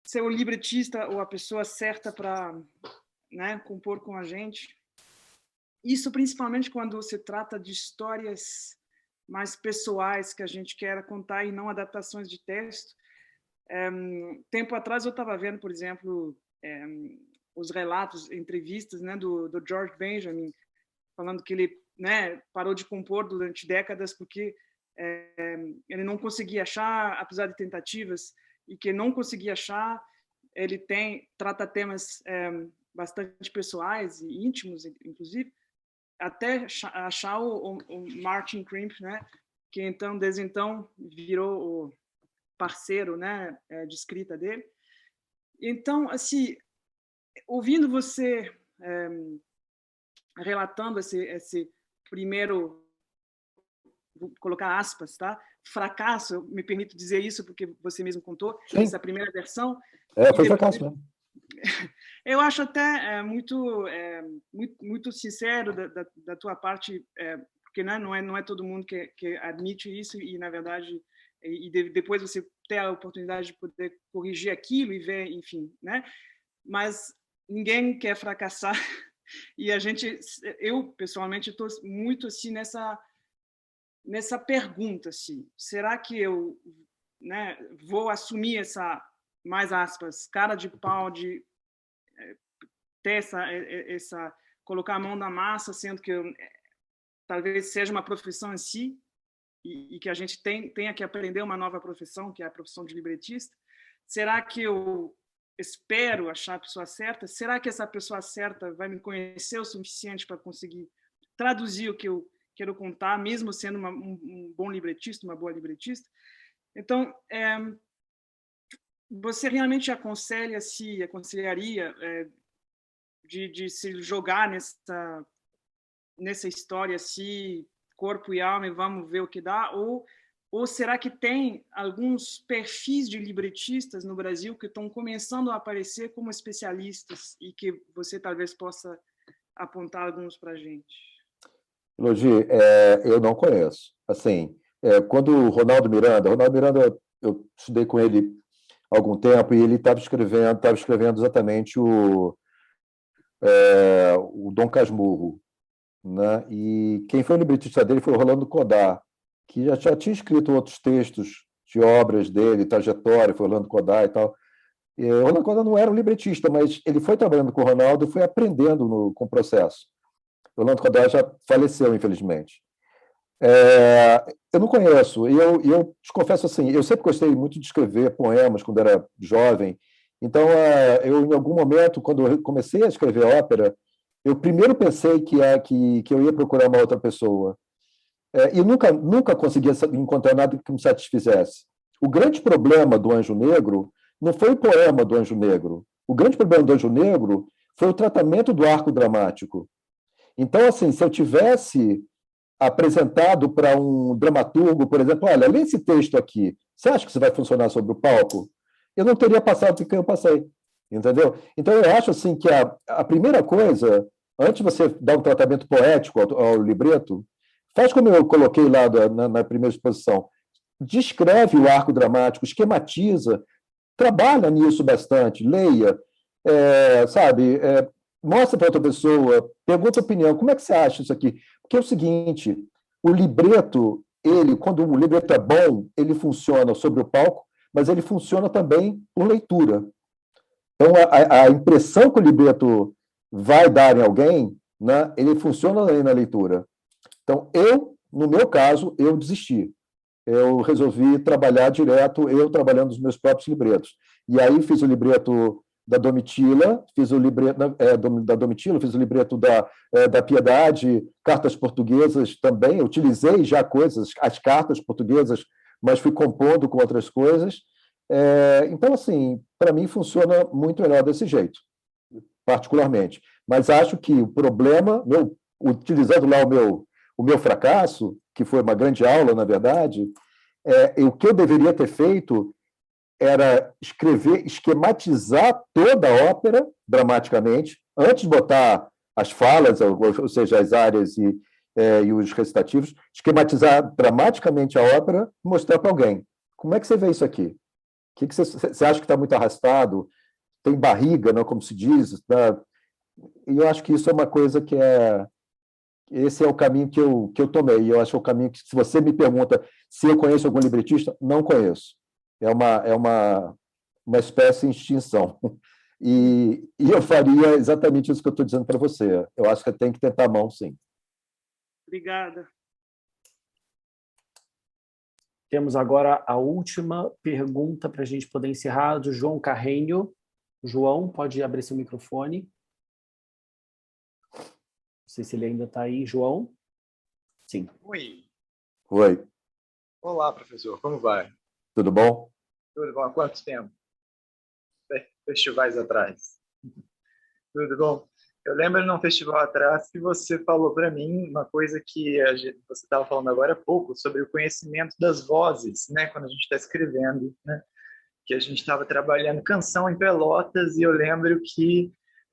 ser o libretista ou a pessoa certa para, né, compor com a gente. Isso principalmente quando se trata de histórias mais pessoais que a gente quer contar e não adaptações de texto. Tempo atrás eu estava vendo, por exemplo, os relatos, entrevistas, né, do George Benjamin, falando que ele, né, parou de compor durante décadas porque ele não conseguia achar, apesar de tentativas, e que não conseguia achar. Ele trata temas bastante pessoais e íntimos, inclusive, até achar o Martin Krimp, né, que então, desde então, virou o parceiro, né, de escrita dele. Então, assim, ouvindo você relatando esse primeiro, vou colocar aspas, tá? Fracasso, eu me permito dizer isso porque você mesmo contou, Sim. essa primeira versão. Foi fracasso mesmo. Eu acho até muito sincero da tua parte, porque não é todo mundo que admite isso e, na verdade, depois você ter a oportunidade de poder corrigir aquilo e ver, enfim, né? Mas ninguém quer fracassar e eu pessoalmente estou muito assim nessa pergunta, assim, será que eu, né, vou assumir essa, mais aspas, cara de pau de ter essa colocar a mão na massa, sendo que talvez seja uma profissão em si e que a gente tenha que aprender uma nova profissão, que é a profissão de libretista? Será que eu espero achar a pessoa certa? Será que essa pessoa certa vai me conhecer o suficiente para conseguir traduzir o que eu quero contar, mesmo sendo um bom libretista, uma boa libretista? Então, você realmente aconselharia de se jogar nessa história assim, corpo e alma, e vamos ver o que dá? Ou será que tem alguns perfis de libretistas no Brasil que estão começando a aparecer como especialistas e que você talvez possa apontar alguns para a gente? Elogi, eu não conheço. Assim, quando o Ronaldo Miranda, eu estudei com ele há algum tempo e ele estava escrevendo exatamente o Dom Casmurro, né? E quem foi o libretista dele foi o Rolando Codá, que já tinha escrito outros textos de obras dele, trajetória, foi o Rolando Codá e tal. E o Rolando Codá não era um libretista, mas ele foi trabalhando com o Ronaldo e foi aprendendo com o processo. O Rolando Codá já faleceu, infelizmente. Eu não conheço, e eu te confesso assim, eu sempre gostei muito de escrever poemas quando era jovem, então eu, em algum momento, quando eu comecei a escrever ópera, eu primeiro pensei que eu ia procurar uma outra pessoa, e nunca conseguia encontrar nada que me satisfizesse. O grande problema do Anjo Negro não foi o poema do Anjo Negro, o grande problema do Anjo Negro foi o tratamento do arco dramático. Então, assim, se eu tivesse apresentado para um dramaturgo, por exemplo, olha, lê esse texto aqui, você acha que isso vai funcionar sobre o palco? Eu não teria passado o que eu passei, entendeu? Então, eu acho assim que a primeira coisa, antes de você dar um tratamento poético ao libreto, faz como eu coloquei lá na primeira exposição, descreve o arco dramático, esquematiza, trabalha nisso bastante, leia, mostra para outra pessoa, pergunta a opinião, como é que você acha isso aqui? Porque é o seguinte, o libreto, quando o libreto é bom, ele funciona sobre o palco, mas ele funciona também por leitura. Então, a impressão que o libreto vai dar em alguém, né, ele funciona aí na leitura. Então, no meu caso, eu desisti. Eu resolvi trabalhar direto, eu trabalhando os meus próprios libretos. E aí fiz o libreto da Domitila, fiz o libreto da Piedade, cartas portuguesas também, eu utilizei já as cartas portuguesas, mas fui compondo com outras coisas. Então, assim, para mim funciona muito melhor desse jeito, particularmente. Mas acho que o problema, utilizando lá o meu fracasso, que foi uma grande aula, na verdade, o que eu deveria ter feito era esquematizar toda a ópera dramaticamente, antes de botar as falas, ou seja, as áreas e os recitativos, esquematizar dramaticamente a ópera e mostrar para alguém. Como é que você vê isso aqui? O que você acha que está muito arrastado? Tem barriga, não, como se diz? Tá? E eu acho que isso é uma coisa que esse é o caminho que eu tomei. Eu acho que é o caminho que, se você me pergunta se eu conheço algum libretista, não conheço. É uma espécie em extinção. E eu faria exatamente isso que eu estou dizendo para você. Eu acho que tem que tentar a mão, sim. Obrigada. Temos agora a última pergunta para a gente poder encerrar, do João Carreño. João, pode abrir seu microfone. Não sei se ele ainda está aí. João? Sim. Oi. Oi. Olá, professor. Como vai? Tudo bom? Tudo bom. Há quanto tempo? Festivais atrás. Tudo bom? Eu lembro num festival atrás que você falou para mim uma coisa que você estava falando agora há pouco, sobre o conhecimento das vozes, né? Quando a gente está escrevendo, né? Que a gente estava trabalhando canção em Pelotas, e eu lembro que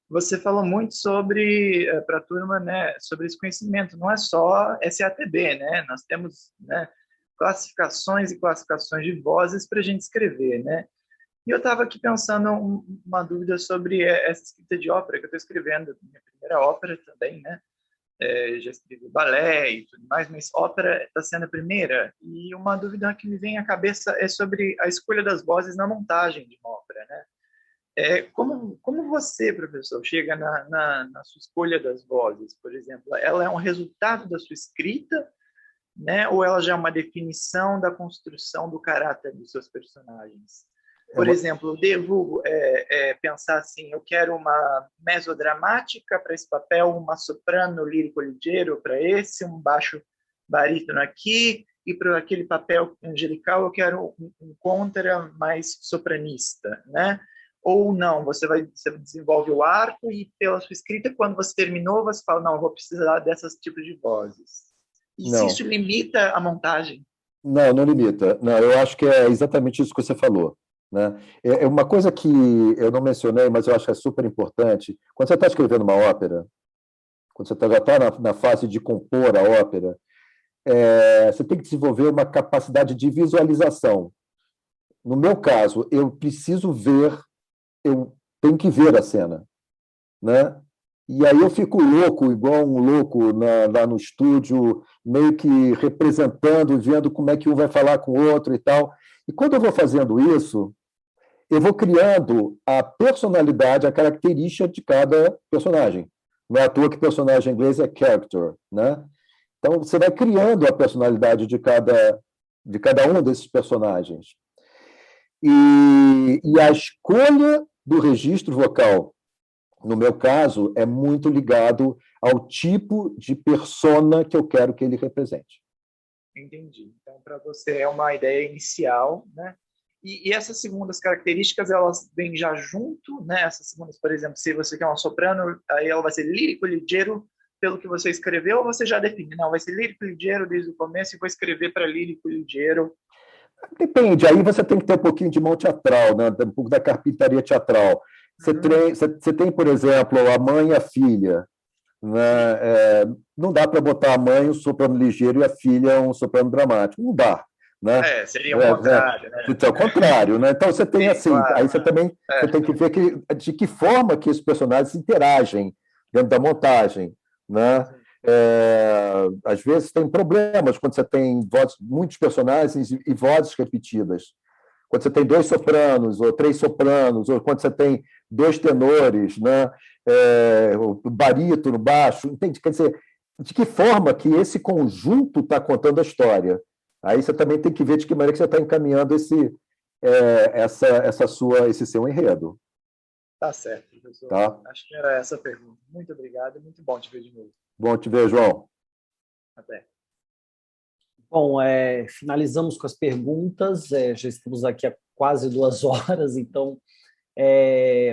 você falou muito sobre, para a turma, né? Sobre esse conhecimento. Não é só SATB, né? Nós temos, né, classificações e classificações de vozes para a gente escrever, né? E eu estava aqui pensando uma dúvida sobre essa escrita de ópera que eu estou escrevendo, minha primeira ópera também, né? Já escrevi balé e tudo mais, mas ópera está sendo a primeira. E uma dúvida que me vem à cabeça é sobre a escolha das vozes na montagem de uma ópera, né? Como você, professor, chega na sua escolha das vozes, por exemplo? Ela é um resultado da sua escrita, né? Ou ela já é uma definição da construção do caráter dos seus personagens? Por exemplo, eu devo pensar assim, eu quero uma mesodramática para esse papel, uma soprano lírico-ligeiro para esse, um baixo barítono aqui, e para aquele papel angelical eu quero um contra mais sopranista, né? Ou não, você desenvolve o arco e pela sua escrita, quando você terminou, você fala, não, eu vou precisar desses tipos de vozes. E se isso limita a montagem? Não, não limita. Não, eu acho que é exatamente isso que você falou. Né? É uma coisa que eu não mencionei, mas eu acho que é super importante. Quando você está escrevendo uma ópera, quando você já está na fase de compor a ópera, você tem que desenvolver uma capacidade de visualização. No meu caso, eu preciso ver, eu tenho que ver a cena, né? E aí eu fico louco, igual um louco lá no estúdio, meio que representando, vendo como é que um vai falar com o outro e tal. E quando eu vou fazendo isso, eu vou criando a personalidade, a característica de cada personagem. Não é à toa que personagem em inglês é character, né? Então, você vai criando a personalidade de cada um desses personagens. E a escolha do registro vocal, no meu caso, é muito ligado ao tipo de persona que eu quero que ele represente. Entendi. Então, para você é uma ideia inicial, né? E essas segundas características, elas vêm já junto, né? Essas segundas, por exemplo, se você quer uma soprano, aí ela vai ser lírico-ligeiro pelo que você escreveu, ou você já define? Não, vai ser lírico-ligeiro desde o começo e vou escrever para lírico-ligeiro. Depende, aí você tem que ter um pouquinho de mão teatral, né? Um pouco da carpintaria teatral. Você tem, por exemplo, a mãe e a filha. Né? Não dá para botar a mãe um soprano ligeiro e a filha um soprano dramático. Não dá. Né? Seria o contrário. Né? Então, o contrário. Né? Então, você tem assim, claro, aí você também você tem que ver de que forma que esses personagens interagem dentro da montagem. Né? Às vezes tem problemas quando você tem muitos personagens e vozes repetidas. Quando você tem 2 sopranos, ou 3 sopranos, ou quando você tem 2 tenores, né? O barítono, baixo, entende? Quer dizer, de que forma que esse conjunto está contando a história? Aí você também tem que ver de que maneira que você está encaminhando esse seu enredo. Tá certo, professor. Tá? Acho que era essa a pergunta. Muito obrigado, muito bom te ver de novo. Bom te ver, João. Até. Bom, finalizamos com as perguntas, já estamos aqui há quase 2 horas, então,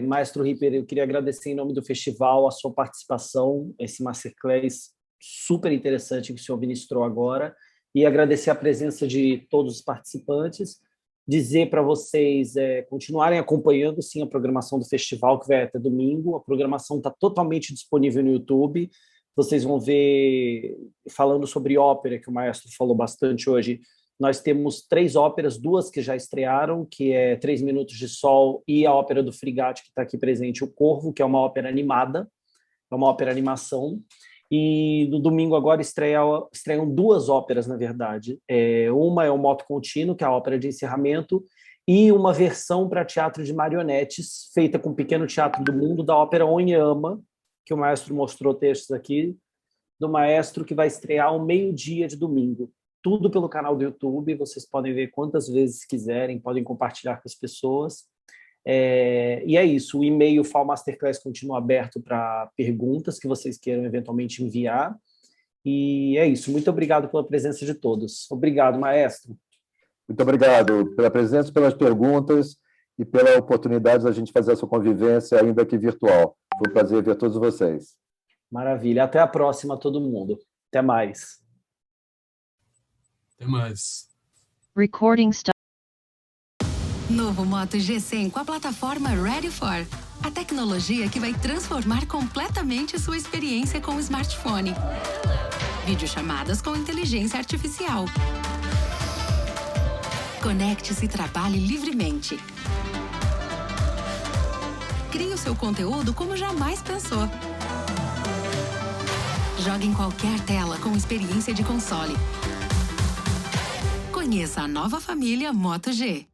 Maestro Ripper, eu queria agradecer em nome do festival a sua participação, esse Masterclass super interessante que o senhor ministrou agora, e agradecer a presença de todos os participantes, dizer para vocês continuarem acompanhando, sim, a programação do festival, que vai até domingo. A programação está totalmente disponível no YouTube. Vocês vão ver, falando sobre ópera, que o maestro falou bastante hoje, Nós temos 3 óperas, 2 que já estrearam, que é 3 Minutos de Sol e a ópera do Frigatti, que está aqui presente, O Corvo, que é uma ópera animada, é uma ópera animação. E no domingo agora estreiam 2 óperas, na verdade. Uma é o Moto Contínuo, que é a ópera de encerramento, e uma versão para teatro de marionetes, feita com o Pequeno Teatro do Mundo, da ópera Onyama, que o maestro mostrou textos aqui, do maestro, que vai estrear ao meio-dia de domingo. Tudo pelo canal do YouTube, vocês podem ver quantas vezes quiserem, podem compartilhar com as pessoas. E é isso, o e-mail FAO Masterclass continua aberto para perguntas que vocês queiram eventualmente enviar. E é isso, muito obrigado pela presença de todos. Obrigado, maestro. Muito obrigado pela presença, pelas perguntas e pela oportunidade da gente fazer essa convivência, ainda que virtual. Foi um prazer ver todos vocês. Maravilha. Até a próxima, todo mundo. Até mais. Até mais. Recording stop. Novo Moto G100 com a plataforma Ready For. A tecnologia que vai transformar completamente sua experiência com o smartphone. Videochamadas com inteligência artificial. Conecte-se e trabalhe livremente. Crie o seu conteúdo como jamais pensou. Jogue em qualquer tela com experiência de console. Conheça a nova família Moto G.